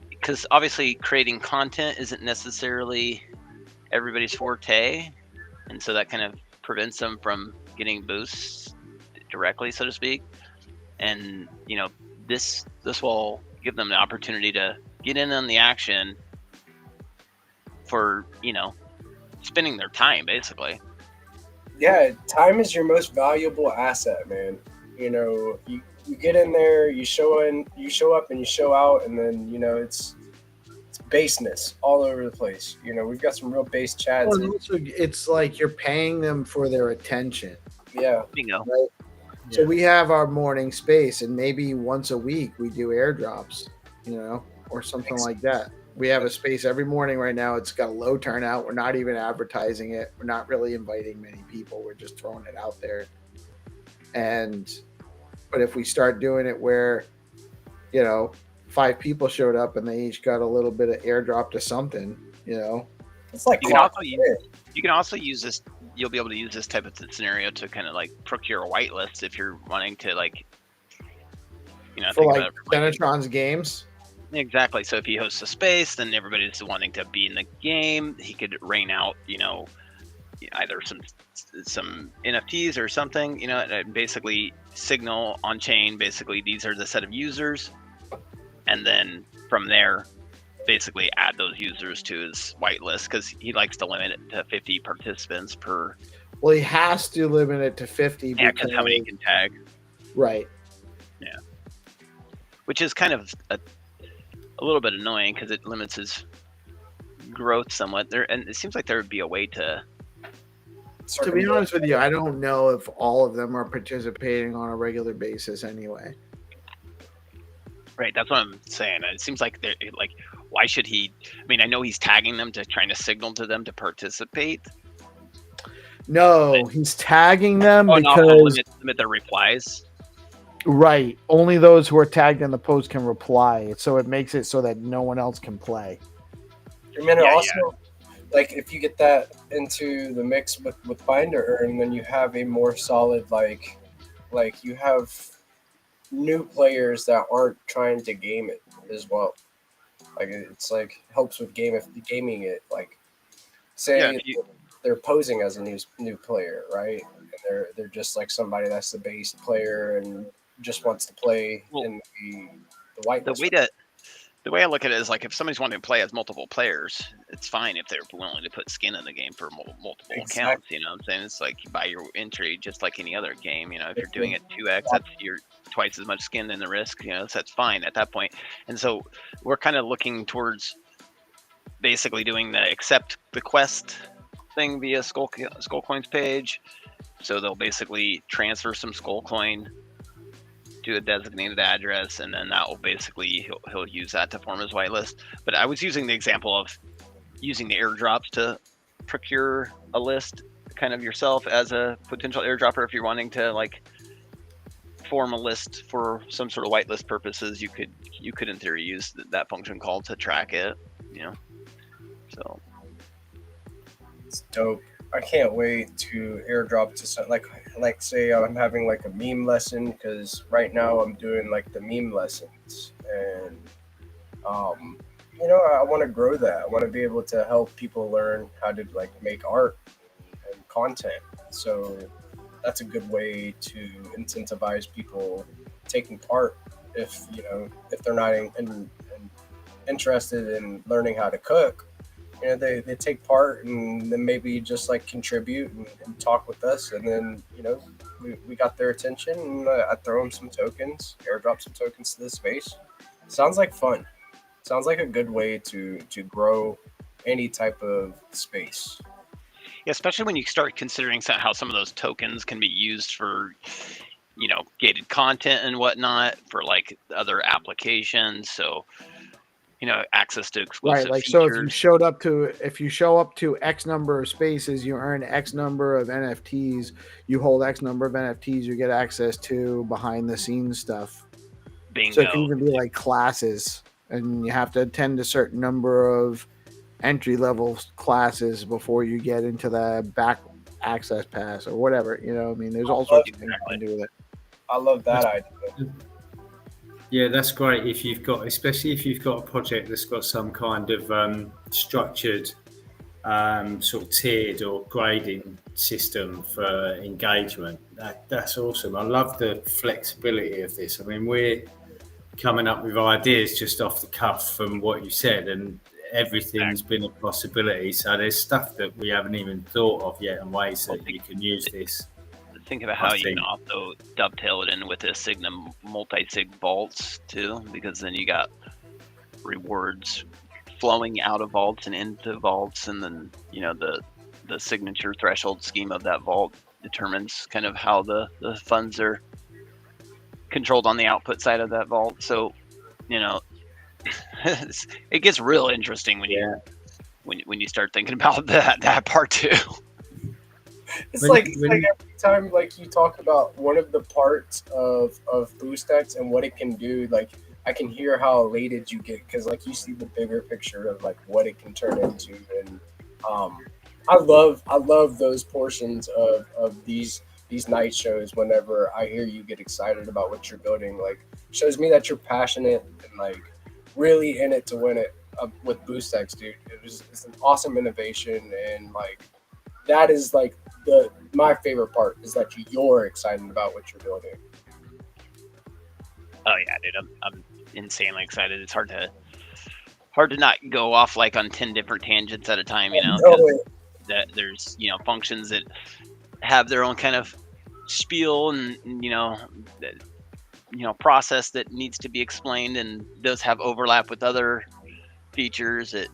because obviously creating content isn't necessarily everybody's forte, and so that kind of prevents them from getting boosts directly, so to speak. And you know, this will give them the opportunity to get in on the action for, you know, spending their time, basically. Yeah, time is your most valuable asset, man. You know, you get in there, you show up and you show out, and then, you know, it's baseness all over the place. You know, we've got some real base chats. Well, it's like you're paying them for their attention. Yeah. Bingo. Right? Yeah. So we have our morning space, and maybe once a week we do airdrops, you know, or something like that. We have a space every morning right now. It's got a low turnout. We're not even advertising it. We're not really inviting many people. We're just throwing it out there. But if we start doing it where, you know, 5 people showed up and they each got a little bit of airdrop to something, you know, it's like you can also use this. You'll be able to use this type of scenario to kind of like procure a whitelist if you're wanting to, like, you know, for like Senatron's games. Exactly. So if he hosts a space, then everybody's wanting to be in the game. He could rain out, you know, either some NFTs or something, you know, and basically signal on chain. Basically, these are the set of users, and then from there, basically add those users to his whitelist because he likes to limit it to 50 participants per. Well, he has to limit it to 50 Yeah, because how many he can tag. Right. Yeah. Which is kind of a little bit annoying because it limits his growth somewhat. And it seems like there would be a way to. To be honest with you, I don't know if all of them are participating on a regular basis anyway. Right, that's what I'm saying. It seems like they're like, why should he? I mean, I know he's tagging them to trying to signal to them to participate. No, he's tagging them because limit their replies. Right, only those who are tagged in the post can reply. So it makes it so that no one else can play. I mean, also, like if you get that into the mix with Binder Earn, then you have a more solid like you have new players that aren't trying to game it as well. Like it's like helps with gaming it. Like say they're posing as a new player, right? And they're just like somebody that's the base player and just wants to play in the white. The way I look at it is like if somebody's wanting to play as multiple players, it's fine if they're willing to put skin in the game for multiple accounts. You know what I'm saying? It's like you buy your entry just like any other game. You know, if you're doing it 2x, that's you're twice as much skin than the risk. You know, so that's fine at that point. And so we're kind of looking towards basically doing the accept the quest thing via Skullcoin's page. So they'll basically transfer some Skullcoin to a designated address, and then that will basically he'll use that to form his whitelist. But I was using the example of using the airdrops to procure a list kind of yourself as a potential airdropper. If you're wanting to like form a list for some sort of whitelist purposes, you could in theory use that function call to track it, you know. So it's dope. I can't wait to airdrop to like say I'm having like a meme lesson, because right now I'm doing like the meme lessons, and you know, I want to grow that. I want to be able to help people learn how to like make art and content. So that's a good way to incentivize people taking part. If you know, if they're not interested in learning how to cook, you know, they take part and then maybe just like contribute and talk with us, and then you know we got their attention, and I throw them some tokens, airdrop some tokens to the space. Sounds like fun. Sounds like a good way to grow any type of space. Yeah, especially when you start considering how some of those tokens can be used for, you know, gated content and whatnot for like other applications. So, you know, access to exclusive like features. So if you show up to X number of spaces, you earn X number of NFTs. You hold X number of NFTs, you get access to behind the scenes stuff. Bingo. So it can even be like classes, and you have to attend a certain number of entry level classes before you get into the back access pass or whatever. You know, I mean, there's all sorts of things you can do with it. I love that idea. Yeah, that's great. Especially if you've got a project that's got some kind of structured, sort of tiered or grading system for engagement. That's awesome. I love the flexibility of this. I mean, we're coming up with ideas just off the cuff from what you said, and everything's been a possibility. So there's stuff that we haven't even thought of yet, and ways that you can use this. Think about how you can also dovetail it in with the Signum multi-sig vaults too, because then you got rewards flowing out of vaults and into vaults, and then you know the signature threshold scheme of that vault determines kind of how the funds are controlled on the output side of that vault. So you know it gets real interesting when you start thinking about that part too. It's like every time like you talk about one of the parts of BoostX and what it can do, like I can hear how elated you get, because like you see the bigger picture of like what it can turn into, and I love those portions of these night shows. Whenever I hear you get excited about what you're building, like shows me that you're passionate and like really in it to win it. With BoostX, dude, it's an awesome innovation, and like that is like my favorite part is that you're excited about what you're building. Oh yeah, dude, I'm insanely excited. It's hard to hard to not go off like on 10 different tangents at a time, you know, No 'cause way. that there's, you know, functions that have their own kind of spiel and, that, process that needs to be explained and does have overlap with other features that,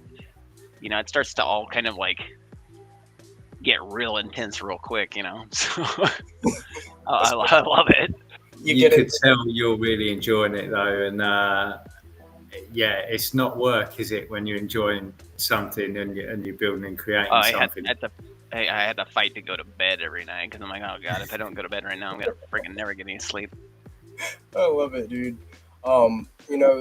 it starts to all kind of like get real intense real quick, so I love it. You could tell you're really enjoying it though, and yeah, it's not work, is it, when you're enjoying something and you're building and creating something? I had to fight to go to bed every night because I'm like, oh god, if I don't go to bed right now, I'm gonna freaking never get any sleep. I love it, dude.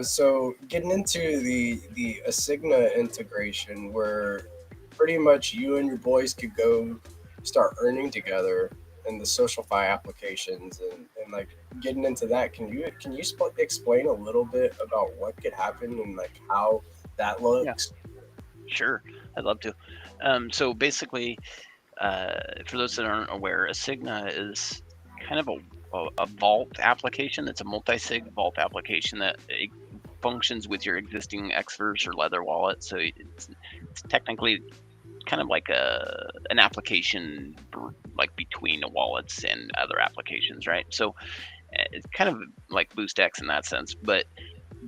So getting into the Asigna integration, where pretty much you and your boys could go start earning together in the SocialFi applications, and like getting into that, can you explain a little bit about what could happen and like how that looks? Yeah. Sure, I'd love to. So basically, for those that aren't aware, Asigna is kind of a vault application. It's a multi-sig vault application that it functions with your existing Xverse or Leather wallet. So it's technically kind of like an application like between the wallets and other applications, right? So it's kind of like BoostX in that sense. But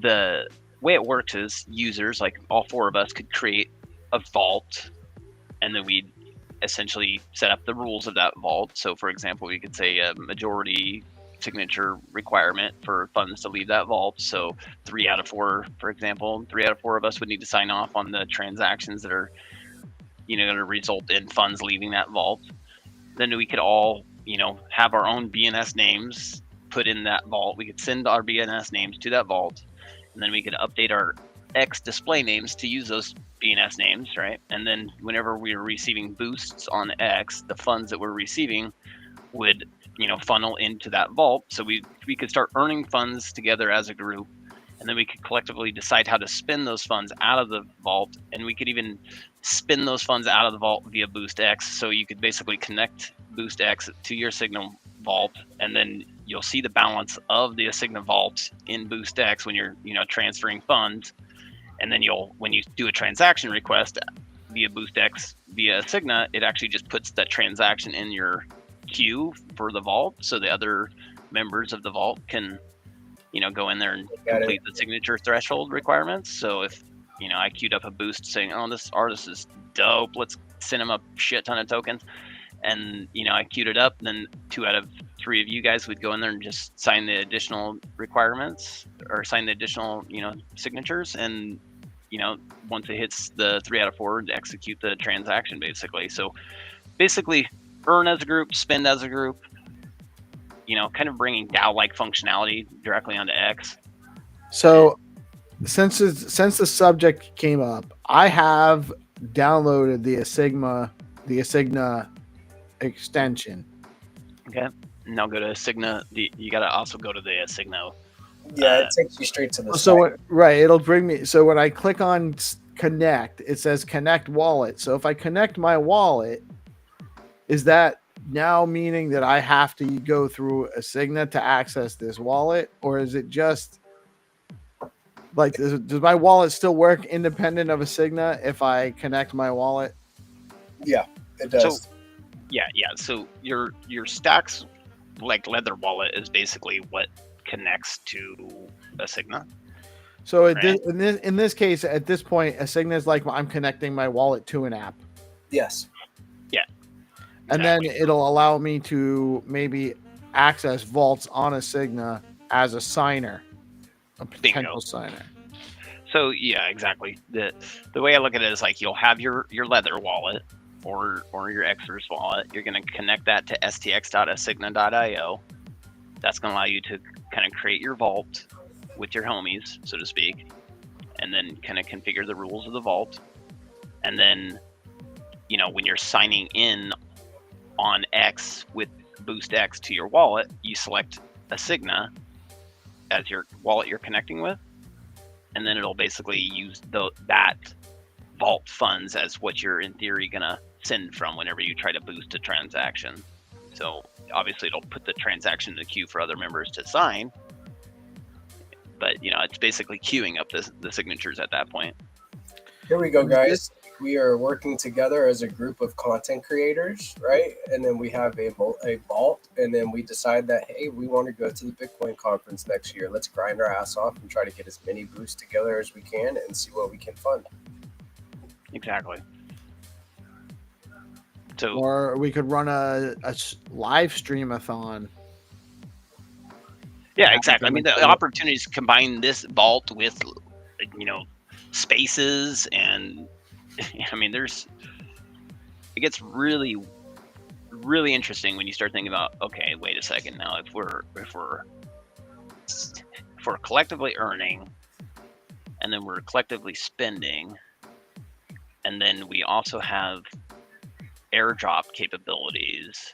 the way it works is users, like all four of us, could create a vault, and then we'd essentially set up the rules of that vault. So for example, we could say a majority signature requirement for funds to leave that vault. So 3 out of 4, for example, 3 out of 4 of us would need to sign off on the transactions that are, going to result in funds leaving that vault. Then we could all, have our own BNS names put in that vault. We could send our BNS names to that vault, and then we could update our X display names to use those BNS names, right? And then whenever we were receiving boosts on X, the funds that we're receiving would, funnel into that vault. So we could start earning funds together as a group, and then we could collectively decide how to spend those funds out of the vault, and we could even spin those funds out of the vault via BoostX. So you could basically connect BoostX to your Signal vault, and then you'll see the balance of the Asigna vault in BoostX when you're, transferring funds. And then when you do a transaction request via BoostX via Asigna, it actually just puts that transaction in your queue for the vault, so the other members of the vault can, go in there and complete the signature threshold requirements. So if, I queued up a boost saying, oh, this artist is dope, let's send him a shit ton of tokens, and I queued it up, then 2 out of 3 of you guys would go in there and just sign the additional requirements or sign the additional, signatures, and once it hits the 3 out of 4, to execute the transaction, basically. So basically, earn as a group, spend as a group, kind of bringing DAO-like functionality directly onto X. So since the subject came up, I have downloaded the Asigna extension. Okay. Now go to Asigna. You got to also go to the Asigna. Yeah, it takes you straight to the site. Right, it'll bring me. So when I click on connect, it says connect wallet. So if I connect my wallet, is that now meaning that I have to go through Asigna to access this wallet, or is it just like does my wallet still work independent of Asigna if I connect my wallet? Yeah, it does. So, yeah. So your Stacks like Leather wallet is basically what connects to Asigna. So in this case, at this point, Asigna is like I'm connecting my wallet to an app. Yes. Yeah. And then it'll allow me to maybe access vaults on Asigna as a signer, a potential signer. So yeah, exactly. The way I look at it is like you'll have your Leather wallet or your Xverse wallet. You're going to connect that to stx.asigna.io. That's going to allow you to kind of create your vault with your homies, so to speak, and then kind of configure the rules of the vault. And then, when you're signing in on X with BoostX to your wallet, you select Asigna as your wallet you're connecting with, and then it'll basically use that vault funds as what you're in theory gonna send from whenever you try to boost a transaction. So obviously it'll put the transaction in the queue for other members to sign, but it's basically queuing up the signatures at that point. Here we go, guys. We are working together as a group of content creators, right? And then we have a vault, and then we decide that, hey, we want to go to the Bitcoin conference next year. Let's grind our ass off and try to get as many boosts together as we can and see what we can fund. Exactly. So, Or we could run a live stream-a-thon. yeah, exactly. I mean, the opportunities to combine this vault with, spaces, and I mean, it gets really, really interesting when you start thinking about, okay, wait a second now, if we're collectively earning, and then we're collectively spending, and then we also have airdrop capabilities,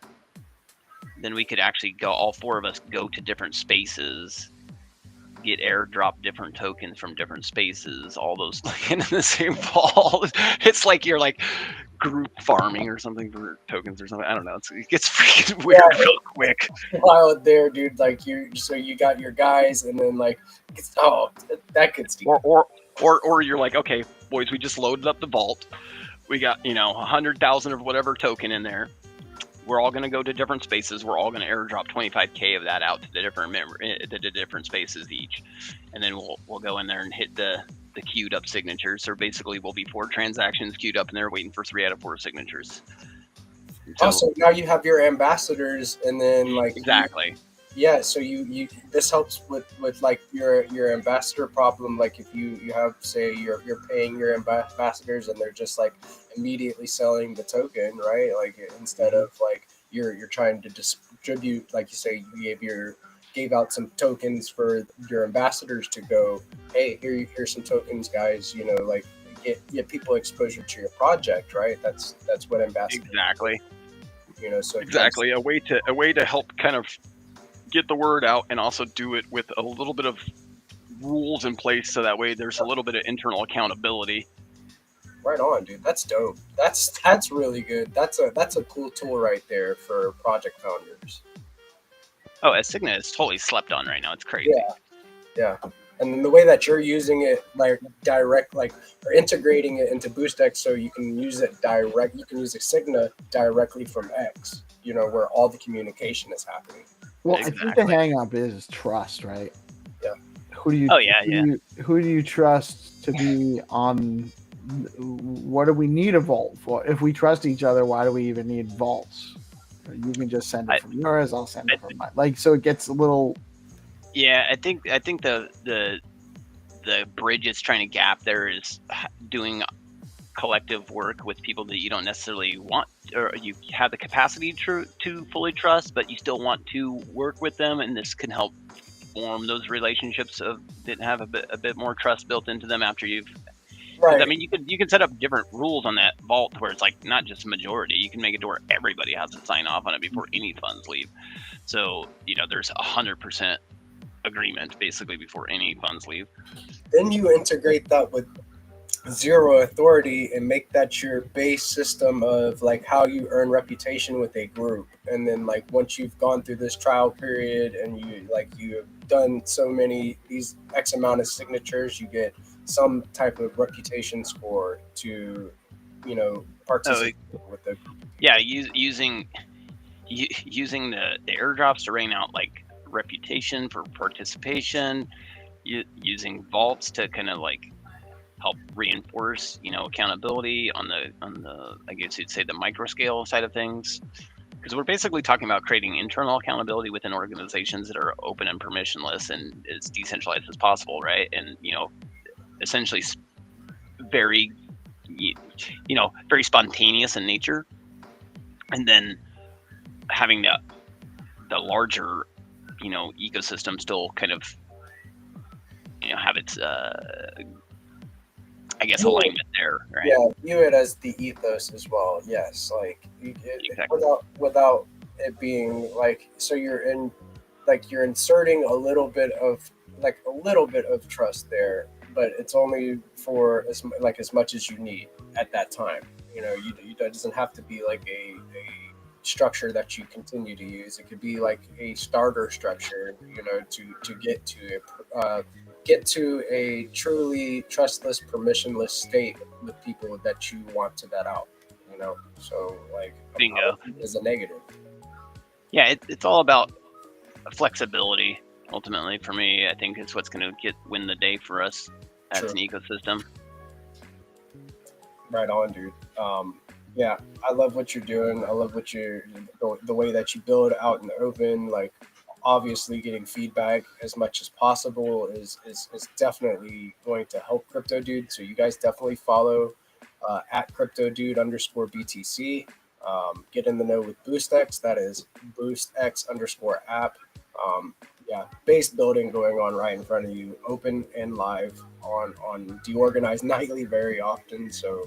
then we could actually go, all four of us go to different spaces, get airdrop different tokens from different spaces, all those in the same vault. It's like you're like group farming or something for tokens or something. I don't know. It gets freaking weird real quick. While there, dude, like you got your guys, and then like, that gets deep. Or you're like, okay, boys, we just loaded up the vault. We got 100,000 of whatever token in there. We're all going to go to different spaces. We're all going to airdrop 25K of that out to the different spaces each, and then we'll go in there and hit the queued up signatures. So basically, we'll be 4 transactions queued up, and they're waiting for 3 out of 4 signatures. So, also, now you have your ambassadors, and then like exactly. So you this helps with like your ambassador problem. Like if you have, say, you're paying your ambassadors and they're just like immediately selling the token, right? Like instead of like you're trying to distribute, like you say, you gave out some tokens for your ambassadors to go, hey, here's some tokens, guys. Like get people exposure to your project, right? That's what ambassadors. Exactly. So exactly a way to help kind of get the word out, and also do it with a little bit of rules in place, so that way there's a little bit of internal accountability. Right on, dude. That's dope. That's really good. That's a cool tool right there for project founders. Oh, Asigna is totally slept on right now. It's crazy. Yeah. And then the way that you're using it, like direct, like, or integrating it into BoostX, so you can use it direct. You can use Asigna directly from X. Where all the communication is happening. Well, exactly. I think the hang up is trust, right? Yeah. Who do you? Who do you trust to be on? What do we need a vault for? If we trust each other, why do we even need vaults? You can just send it from yours. I'll send it from mine. Like, so it gets a little. Yeah, I think the bridge it's trying to gap there is doing collective work with people that you don't necessarily want, or you have the capacity to fully trust, but you still want to work with them, and this can help form those relationships that have a bit more trust built into them after you've. Right. I mean, you can set up different rules on that vault where it's like not just majority. You can make it to where everybody has to sign off on it before any funds leave. So there's 100% agreement basically before any funds leave. Then you integrate that with zero authority and make that your base system of like how you earn reputation with a group. And then like once you've gone through this trial period and you have done so many, these X amount of signatures, you get some type of reputation score to participate with the group. Yeah, using the airdrops to rain out like reputation for participation, using vaults to kind of like help reinforce accountability on the I guess you'd say the micro scale side of things, because we're basically talking about creating internal accountability within organizations that are open and permissionless and as decentralized as possible, right? And essentially very very spontaneous in nature, and then having the larger ecosystem still kind of have its I guess alignment there, right? Yeah, view it as the ethos as well. Yes, like exactly. without it being like, so you're inserting a little bit of trust there, but it's only for as much as you need at that time. It doesn't have to be like a structure that you continue to use. It could be like a starter structure, to get to a truly trustless, permissionless state with people that you want to vet out, you know. So like, Bingo. is a negative. Yeah, it's all about flexibility. Ultimately, for me, I think it's what's going to win the day for us as True. an ecosystem. Right on, dude. Yeah, I love what you're doing. I love the way that you build out in the open. Like, obviously, getting feedback as much as possible is definitely going to help Crypto Dude. So you guys definitely follow at Crypto Dude _BTC. Get in the know with BoostX. That is BoostX_app. Yeah, base building going on right in front of you, open and live on DeOrganized Nightly very often. So,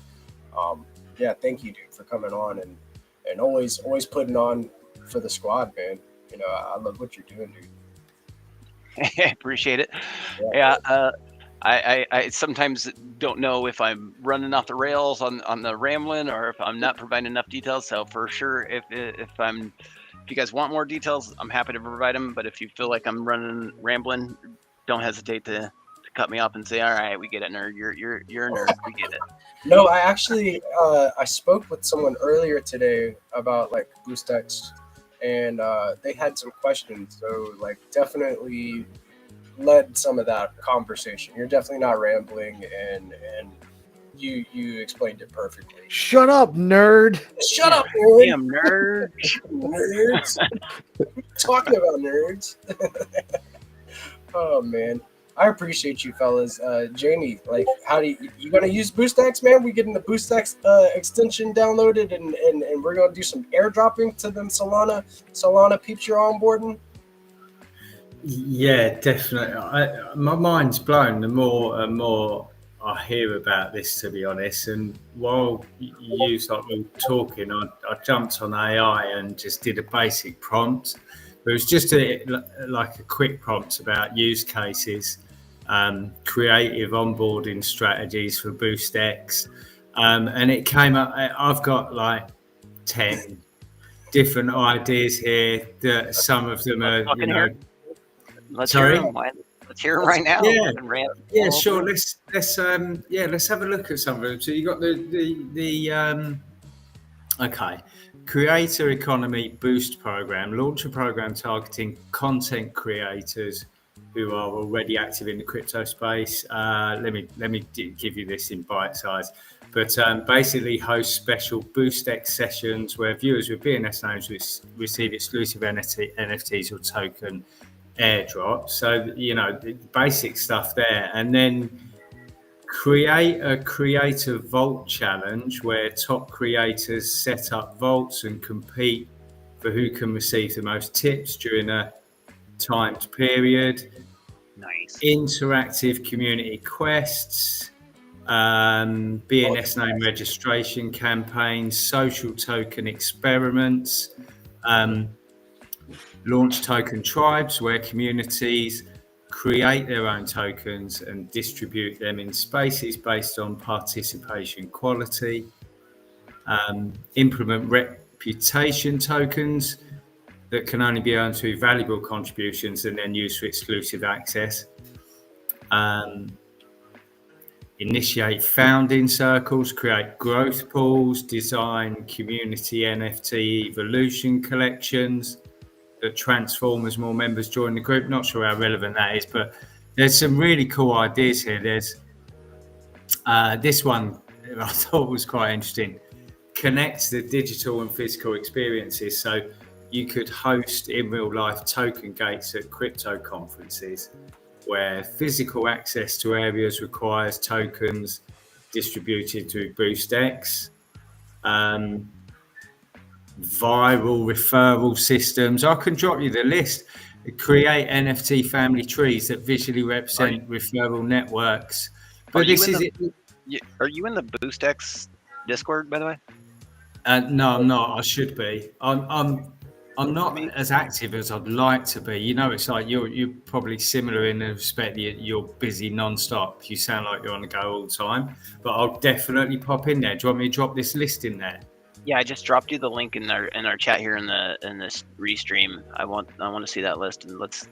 yeah, thank you, dude, for coming on and always putting on for the squad, man. You know, I love what you're doing, dude. I appreciate it. Yeah, I sometimes don't know if I'm running off the rails on the rambling or if I'm not providing enough details. So for sure, if you guys want more details, I'm happy to provide them. But if you feel like I'm rambling, don't hesitate to cut me off and say, "All right, we get it, nerd. You're a nerd. We get it." No, I actually I spoke with someone earlier today about like BoostX, and they had some questions. So like, definitely led some of that conversation. You're definitely not rambling, and you explained it perfectly. Shut up, nerd. Shut up, nerd. Damn nerd. Nerds. Talking about nerds. Oh man, I appreciate you fellas. Jamie, like, how do you gonna use BoostX, man? We getting the BoostX extension downloaded, and we're gonna do some airdropping to them Solana peeps you're onboarding. Yeah, definitely. My mind's blown the more and more I hear about this, to be honest. And while you were talking, I jumped on AI and just did a basic prompt. It was just like a quick prompt about use cases, creative onboarding strategies for BoostX, and it came up. I've got like 10 different ideas here. That some of them are, you know. Let's Sorry? hear them. Let's hear them right now. Yeah, sure. Let's have a look at some of them. So you got the okay, Creator Economy Boost Program. Launch a program targeting content creators who are already active in the crypto space. Let me give you this in bite size. But basically host special BoostX sessions where viewers with BNS names receive exclusive NFTs or token airdrop. So, you know, the basic stuff there. And then create a creator vault challenge where top creators set up vaults and compete for who can receive the most tips during a timed period. Nice. Interactive community quests, BNS name registration campaigns, social token experiments, launch token tribes where communities create their own tokens and distribute them in spaces based on participation quality, implement reputation tokens that can only be earned through valuable contributions and then used for exclusive access, initiate founding circles, create growth pools, design community NFT evolution collections that transform as more members join the group. Not sure how relevant that is, but there's some really cool ideas here. There's this one I thought was quite interesting. Connect the digital and physical experiences. So you could host in real life token gates at crypto conferences where physical access to areas requires tokens distributed through BoostX. Viral referral systems. I can drop you the list. Create NFT family trees that visually represent referral networks. But this is it. Are you in the BoostX Discord, by the way? No, I'm not. I should be. I'm not as active as I'd like to be. You know, it's like you're probably similar in the respect that you're busy non-stop. You sound like you're on the go all the time. But I'll definitely pop in there. Do you want me to drop this list in there? Yeah, I just dropped you the link in our chat here in this restream. I want to see that list, and let's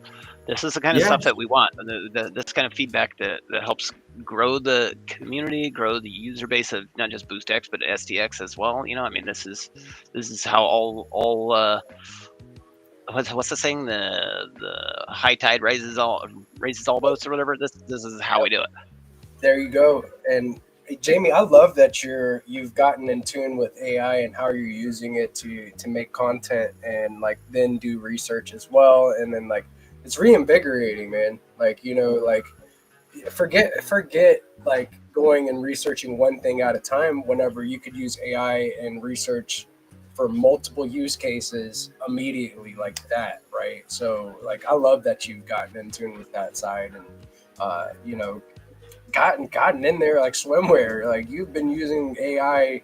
This is the kind of stuff that we want. This kind of feedback that helps grow the community, grow the user base of not just BoostX but STX as well. I mean, this is how all what's the saying? The high tide raises all boats or whatever. This is how we do it. There you go. And Jamie, I love that you've gotten in tune with AI and how you're using it to make content and like then do research as well. And then like it's reinvigorating, man. Like, like forget like going and researching one thing at a time whenever you could use AI and research for multiple use cases immediately like that, right? So like I love that you've gotten in tune with that side and gotten in there like swimwear. Like you've been using AI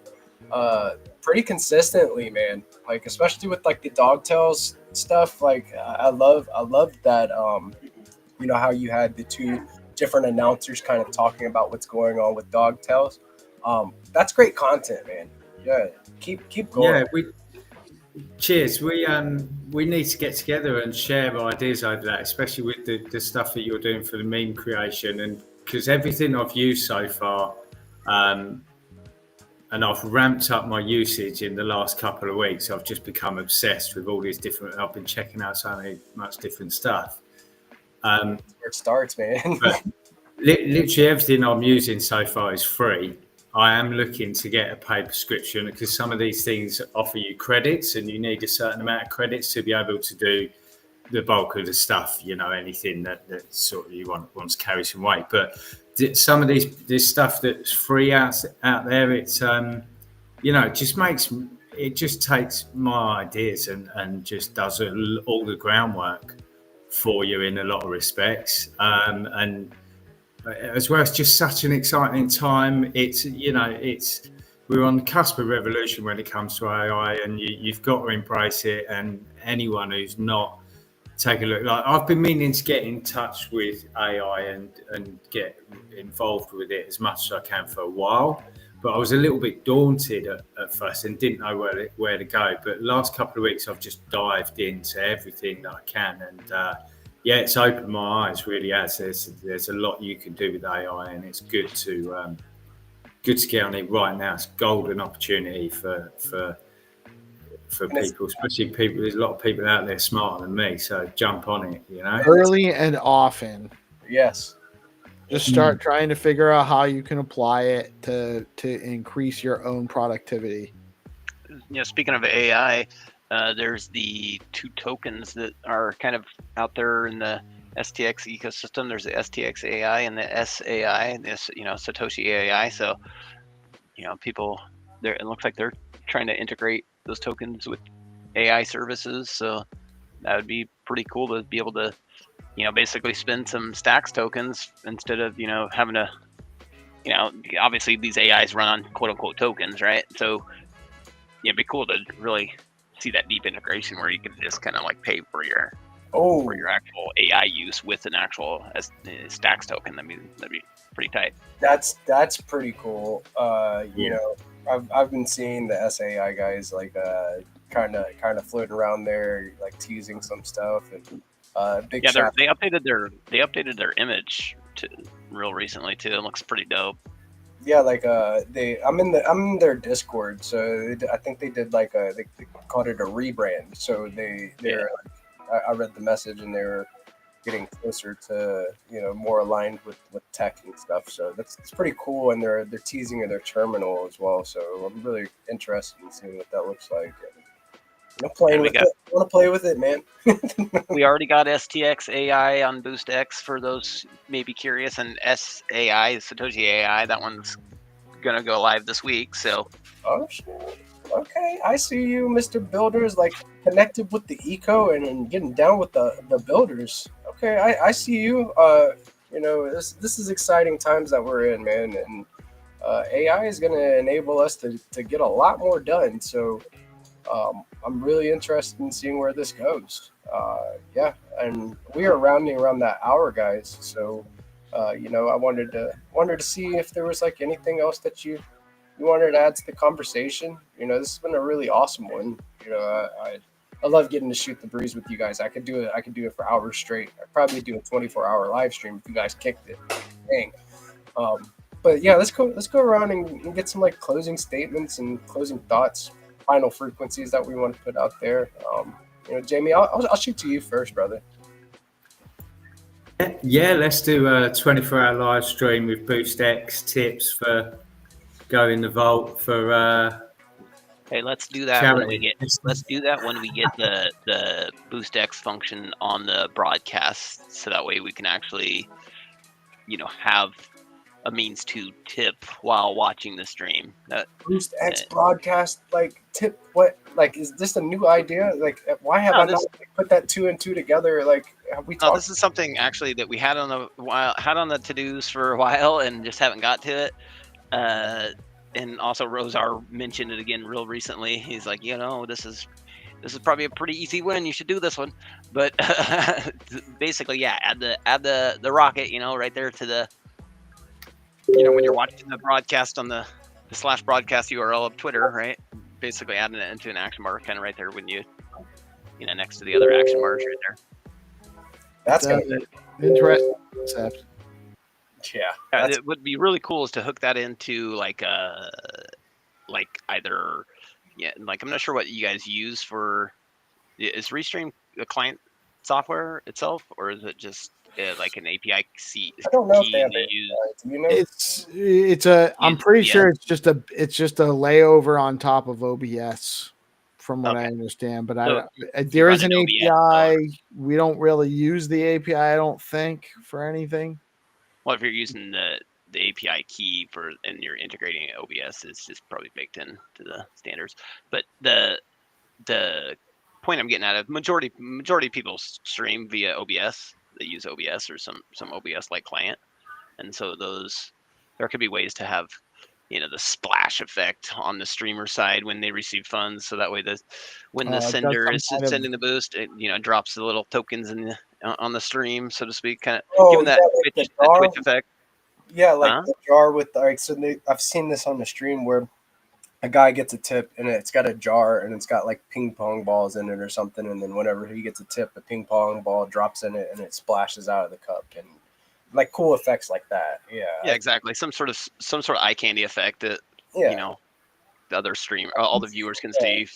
pretty consistently, man. Like especially with like the dogtails stuff. Like I love that how you had the two different announcers kind of talking about what's going on with dogtails. That's great content, man. Yeah, keep going. Yeah, cheers. We need to get together and share ideas over that, especially with the stuff that you're doing for the meme creation, and because everything I've used so far, and I've ramped up my usage in the last couple of weeks. I've just become obsessed with all these different. I've been checking out so much different stuff. Where it starts, man. But literally everything I'm using so far is free. I am looking to get a paid prescription because some of these things offer you credits, and you need a certain amount of credits to be able to do the bulk of the stuff. Anything that sort of you want to carry some weight. But some of this stuff that's free out there, it's it just takes my ideas and just does all the groundwork for you in a lot of respects. And as well, it's just such an exciting time. We're on the cusp of revolution when it comes to AI, and you've got to embrace it. And anyone who's not, take a look. Like I've been meaning to get in touch with AI and get involved with it as much as I can for a while, but I was a little bit daunted at first and didn't know where to go. But the last couple of weeks, I've just dived into everything that I can, and it's opened my eyes. Really has. There's a lot you can do with AI, and it's good to get on it right now. It's a golden opportunity for people, especially people. There's a lot of people out there smarter than me, so jump on it. Early and often. Yes. Just start trying to figure out how you can apply it to increase your own productivity. Speaking of AI, there's the two tokens that are kind of out there in the STX ecosystem. There's the STX AI and the SAI, this Satoshi AI. So people there, it looks like they're trying to integrate those tokens with AI services. So that would be pretty cool to be able to basically spend some stacks tokens instead of having to obviously these AIs run on quote unquote tokens, right? So it'd be cool to really see that deep integration where you can just kind of like pay for your actual AI use with an actual stacks token. I mean, that'd be pretty tight. That's pretty cool. I've been seeing the SAI guys like kind of floating around there, like teasing some stuff, and big. Yeah, they updated their image to real recently too. It looks pretty dope. Yeah, like I'm in their Discord, so I think they did like they called it a rebrand. So I read the message and they were getting closer to more aligned with tech and stuff. So it's pretty cool, and they're teasing their terminal as well. So I'm really interested in seeing what that looks like. I want to play with it, man. We already got STX AI on BoostX for those maybe curious, and SAI, Satoshi AI, that one's gonna go live this week. So, oh shit. Okay, I see you, Mr. Builders, like connected with the eco and getting down with the builders. Okay, I see you. This is exciting times that we're in, man, and AI is gonna enable us to get a lot more done. So. I'm really interested in seeing where this goes. And we are rounding around that hour, guys. So, I wanted to see if there was like anything else that you wanted to add to the conversation. This has been a really awesome one. I love getting to shoot the breeze with you guys. I could do it for hours straight. I'd probably do a 24-hour live stream if you guys kicked it. Dang. But yeah, let's go around and get some like closing statements and closing thoughts, final frequencies that we want to put out there. Jamie, I'll shoot to you first, brother. Yeah, let's do a 24-hour live stream with BoostX tips for going the vault for. Hey, let's do that charity. when we get. Let's do that when we get the BoostX function on the broadcast, so that way we can actually, have a means to tip while watching the stream. BoostX broadcast, like tip. What? Like, is this a new idea? Like, why have I not put that 2 and 2 together? Like, have we talked? This is something actually that we had on the to-dos for a while and just haven't got to it. And also Rosar mentioned it again real recently. He's like, this is probably a pretty easy win. You should do this one. But basically, yeah, add the rocket, right there to the, when you're watching the broadcast on the / broadcast URL of Twitter, right? Basically adding it into an action mark kind of right there when you next to the other action marks right there. That's interesting concept. Yeah, it would be really cool is to hook that into like either, like I'm not sure what you guys use for. Is Restream a client software itself, or is it just like an API key? I don't know if they have API. It's a. I'm pretty sure it's just a layover on top of OBS, from what I understand. But there is an API. We don't really use the API. I don't think for anything. Well, if you're using the API key and you're integrating OBS, it's just probably baked in to the standards. But the point I'm getting at is majority of people stream via OBS. They use OBS or some OBS like client, and so there could be ways to have the splash effect on the streamer side when they receive funds, so that way when the sender is sending the boost, it drops the little tokens on the stream, so to speak, kind of giving that Twitch effect. Yeah, like the jar with I've seen this on the stream where a guy gets a tip and it's got a jar and it's got like ping pong balls in it or something, and then whenever he gets a tip, a ping pong ball drops in it and it splashes out of the cup, and like cool effects like that. Yeah, exactly. Some sort of eye candy effect that the other stream, all the viewers can see.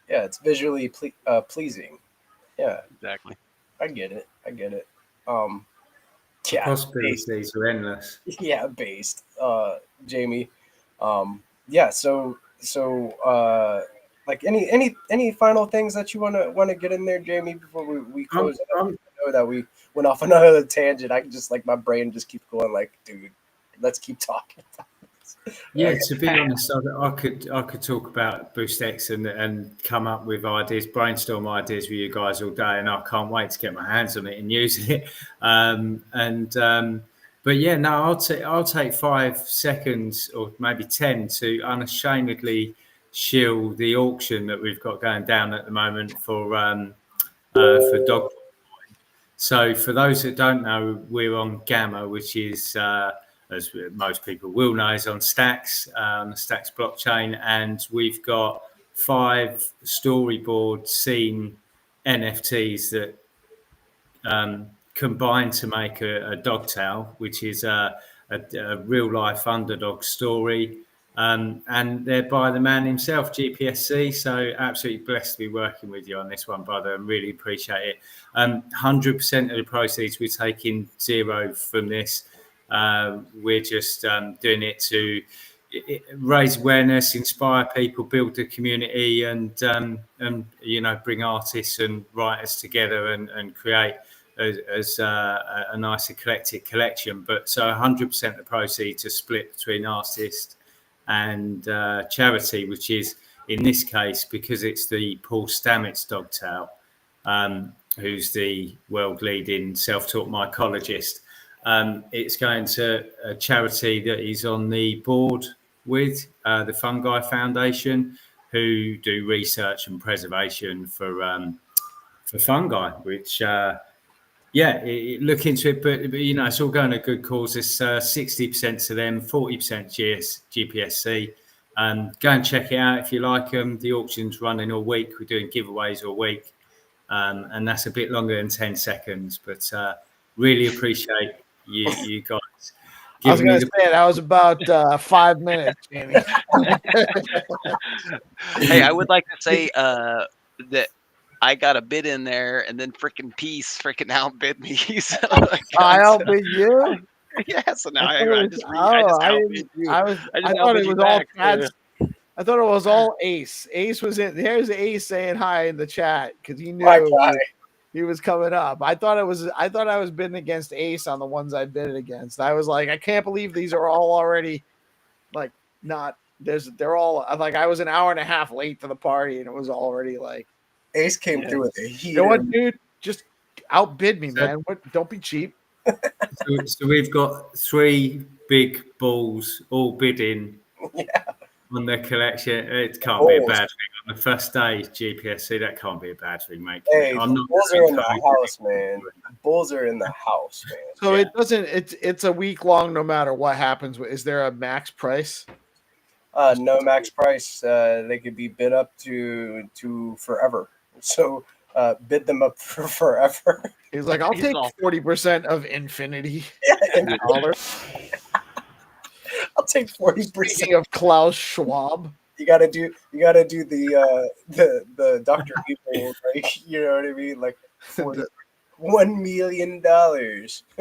Yeah, it's visually pleasing. Yeah, exactly. I get it. Possibilities are endless. Yeah, based. Jamie. Yeah. So like any final things that you want to get in there, Jamie, before we close it up? I know that we went off another tangent. I just my brain just keeps going like, dude, let's keep talking. Yeah, to be honest, I could talk about BoostX and come up with ideas, brainstorm ideas with you guys all day, and I can't wait to get my hands on it and use it. But yeah, no, I'll take 5 seconds or maybe 10 to unashamedly shill the auction that we've got going down at the moment for dog. So for those that don't know, we're on Gamma, which is as most people will know, is on Stacks, the Stacks blockchain, and we've got 5 storyboard scene NFTs that combine to make a dogtail, which is a real life underdog story, and they're by the man himself, GPSC. So absolutely blessed to be working with you on this one, brother, and really appreciate it. 100% of the proceeds, we're taking 0 from this. We're just doing it to raise awareness, inspire people, build the community, and bring artists and writers together and create as a nice eclectic collection. But so 100% of the proceeds are split between artists and charity, which is in this case, because it's the Paul Stamets dogtail, who's the world leading self-taught mycologist. It's going to a charity that is on the board with the Fungi Foundation, who do research and preservation for fungi, which look into it, but it's all going to good cause. It's 60% to them, 40% GPSC, Go and check it out if you like them. The auction's running all week. We're doing giveaways all week. And that's a bit longer than 10 seconds. But really appreciate you guys I was giving going me to the... say that was about 5 minutes, Jamie. Hey, I would like to say that I got a bid in there, and then freaking Peace freaking outbid me. So, I outbid you. Yeah, so now I I thought it just was, outbid you. I just thought outbid it you was all back. Chad's. I thought it was all Ace. Ace was in. Here's Ace saying hi in the chat because he My knew guy. he was coming up. I thought I was bidding against Ace on the ones I bid against. I was like, I can't believe these are all already like not. They're all like I was an hour and a half late to the party and it was already like Ace came through with a heater. You know what, dude? Just outbid me, So- man. What? Don't be cheap. So we've got 3 big balls all bidding on their collection. It can't be a bad thing. On the first day, GPSC, that can't be a bad thing, mate. Hey, I'm not Bulls are in the house, man. Bulls are in the house, man. So it doesn't. It's a week long, no matter what happens. Is there a max price? No max price. They could be bid up to forever. So bid them up for forever. He's like, I'll take 40% of infinity. Yeah, dollars. I'll take 40%. Speaking of Klaus Schwab, you gotta do the Dr. Evil, like, you know what I mean? Like $1 million.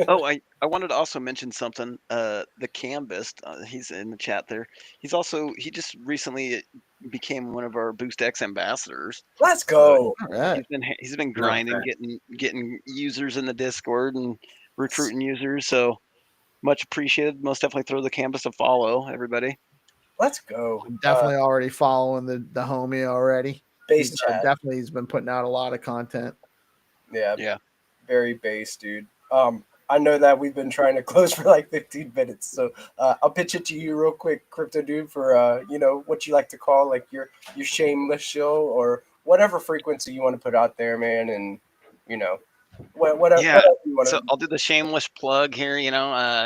Oh, I wanted to also mention something. The Canvas, he's in the chat there. He just recently became one of our BoostX ambassadors. Let's go. all right. He's been grinding, getting users in the Discord and recruiting users. So much appreciated. Most definitely throw the Canvas a follow, everybody. Let's go. I'm definitely already following the homie already. Base chat. Definitely, he's been putting out a lot of content. Yeah. Very base, dude. I know that we've been trying to close for like 15 minutes, so I'll pitch it to you real quick, Crypto Dude, for what you like to call like your shameless show or whatever frequency you want to put out there, man, and whatever you want to. So I'll do the shameless plug here.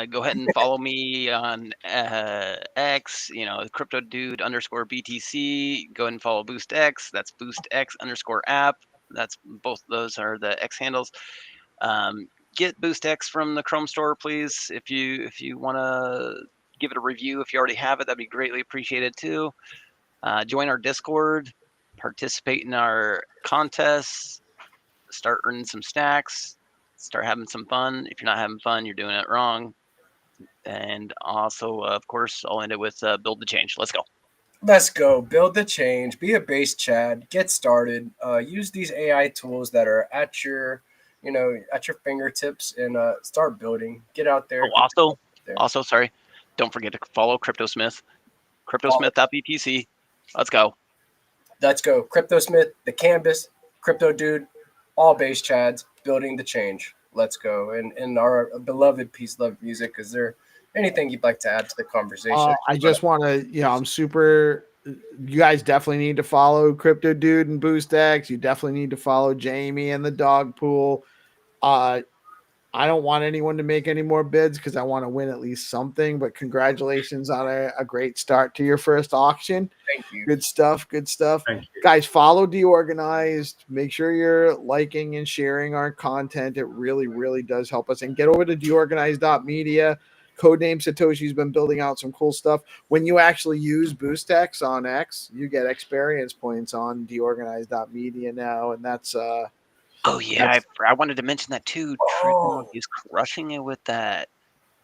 Go ahead and follow me on X. Crypto Dude _BTC. Go ahead and follow BoostX. That's BoostX_app. That's both those are the X handles. Get BoostX from the Chrome store, please. If you want to give it a review, if you already have it, that'd be greatly appreciated too. Join our Discord, participate in our contests, start earning some stacks, start having some fun. If you're not having fun, you're doing it wrong. And also, of course, I'll end it with build the change. Let's go. Let's go. Build the change. Be a base Chad. Get started. Use these AI tools that are at your fingertips and start building. Get out there. Also, sorry, don't forget to follow CryptoSmith. CryptoSmith.btc. Let's go. Let's go. CryptoSmith, the Canvas, Crypto Dude, all base Chads building the change. Let's go. And our beloved Peace Love Music. Is there anything you'd like to add to the conversation? I just want to, I'm super. You guys definitely need to follow Crypto Dude and BoostX. You definitely need to follow Jamie and the Dog Pool. I don't want anyone to make any more bids because I want to win at least something. But congratulations on a great start to your first auction. Thank you. Good stuff. Guys, follow DeOrganized. Make sure you're liking and sharing our content. It really, really does help us. And get over to DeOrganized.media. Codename Satoshi's been building out some cool stuff. When you actually use BoostX on X, you get experience points on DeOrganized.media now. And that's Oh yeah, I wanted to mention that too. He's crushing it with that.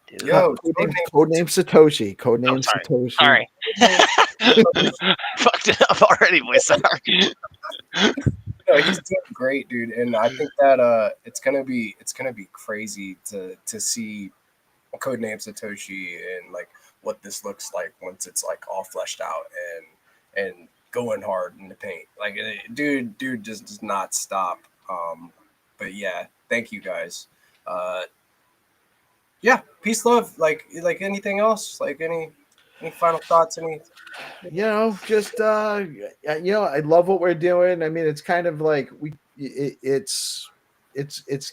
Dude. Yo, codename Satoshi. Codename Satoshi. Sorry. Fucked it up already, boy. Sorry. No, he's doing great, dude, and I think that it's gonna be crazy to see Codename Satoshi and like what this looks like once it's like all fleshed out and going hard in the paint. Like, dude just does not stop. But yeah, thank you guys. Yeah, peace, love. Like anything else? Like any final thoughts? Just I love what we're doing. I mean, it's kind of like it's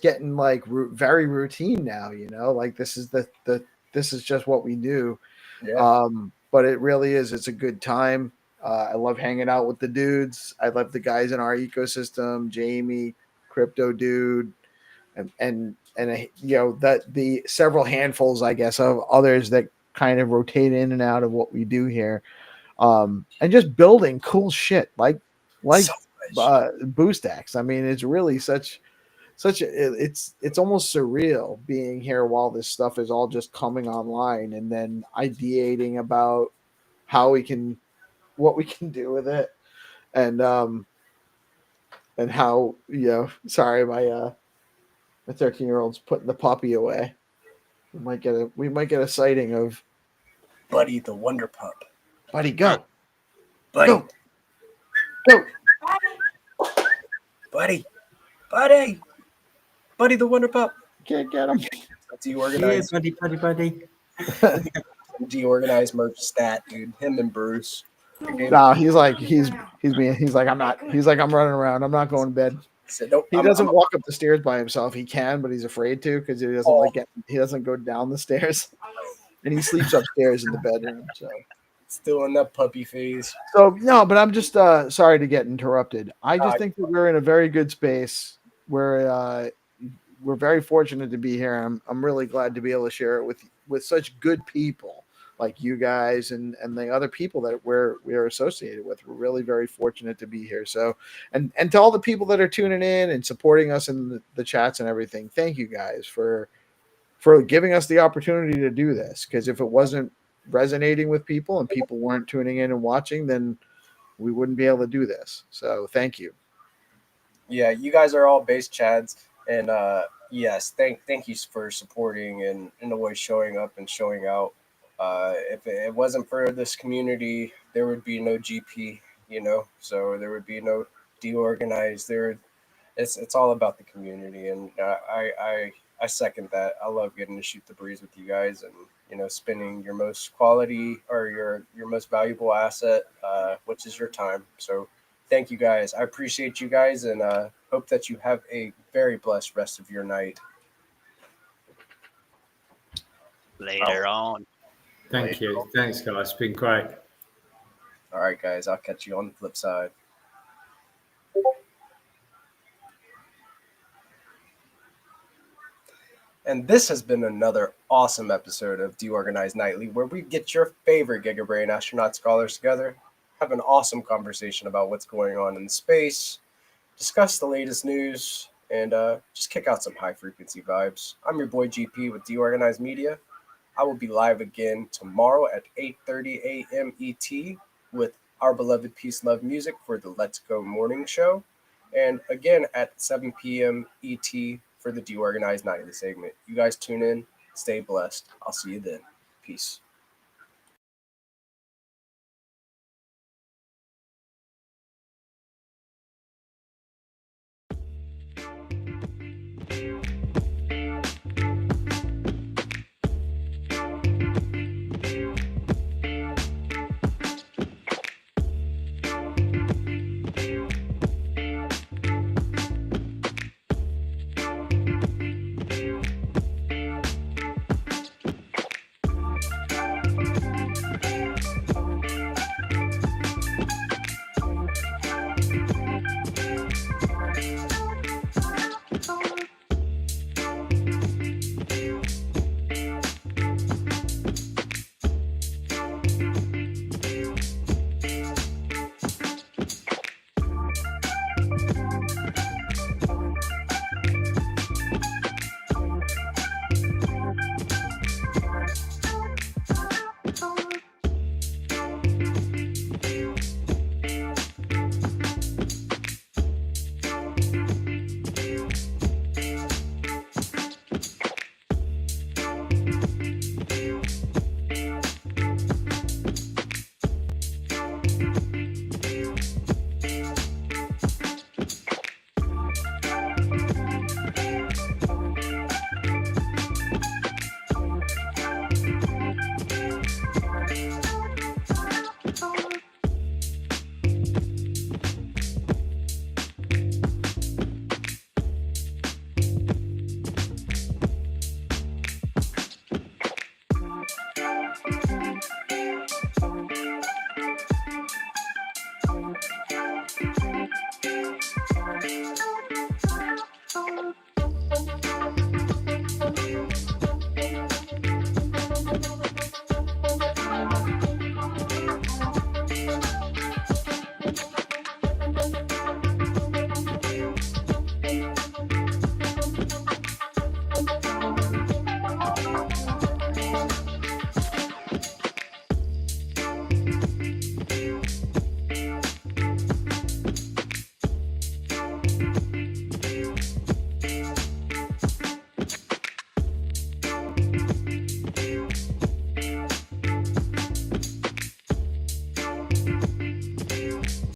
getting like very routine now. Like this is this is just what we do. Yeah. but it really is. It's a good time. I love hanging out with the dudes. I love the guys in our ecosystem, Jamie, Crypto Dude, and that the several handfuls, I guess, of others that kind of rotate in and out of what we do here, and just building cool shit like So much. BoostX. I mean, it's really it's almost surreal being here while this stuff is all just coming online, and then ideating about what we can do with it, and how sorry, my 13-year-old's putting the puppy away. We might get a sighting of Buddy the Wonder Pup. Buddy. Go, Buddy. go, go. Buddy. Buddy. Buddy the Wonder Pup. Can't get him. DeOrganized. Yeah, buddy. DeOrganized merch stat, dude. Him and Bruce. No, he's like I'm running around. I'm not going to bed. Said, nope, He doesn't walk up the stairs by himself. He can, but he's afraid to because he doesn't go down the stairs, and he sleeps upstairs in the bedroom. So still in that puppy phase. So no, but I'm just sorry to get interrupted. I just think that we're in a very good space. We're very fortunate to be here. I'm really glad to be able to share it with such good people like you guys and the other people that we're associated with. We're really very fortunate to be here. So, and to all the people that are tuning in and supporting us in the chats and everything, thank you guys for giving us the opportunity to do this. Because if it wasn't resonating with people and people weren't tuning in and watching, then we wouldn't be able to do this. So thank you. Yeah, you guys are all base chads, and yes, thank you for supporting and always showing up and showing out. If it wasn't for this community, there would be no GP, so there would be no DeOrganized. It's all about the community, and I second that. I love getting to shoot the breeze with you guys, and spending your most quality or your most valuable asset, which is your time. So thank you guys. I appreciate you guys, and hope that you have a very blessed rest of your night. Later on. Thank you. Thanks, guys. It's been great. All right, guys. I'll catch you on the flip side. And this has been another awesome episode of DeOrganized Nightly, where we get your favorite Giga Brain Astronaut Scholars together, have an awesome conversation about what's going on in space, discuss the latest news, and just kick out some high-frequency vibes. I'm your boy GP with DeOrganized Media. I will be live again tomorrow at 8:30 a.m. ET with our beloved Peace Love Music for the Let's Go Morning Show, and again at 7 p.m. ET for the DeOrganized Nightly segment. You guys tune in. Stay blessed. I'll see you then. Peace.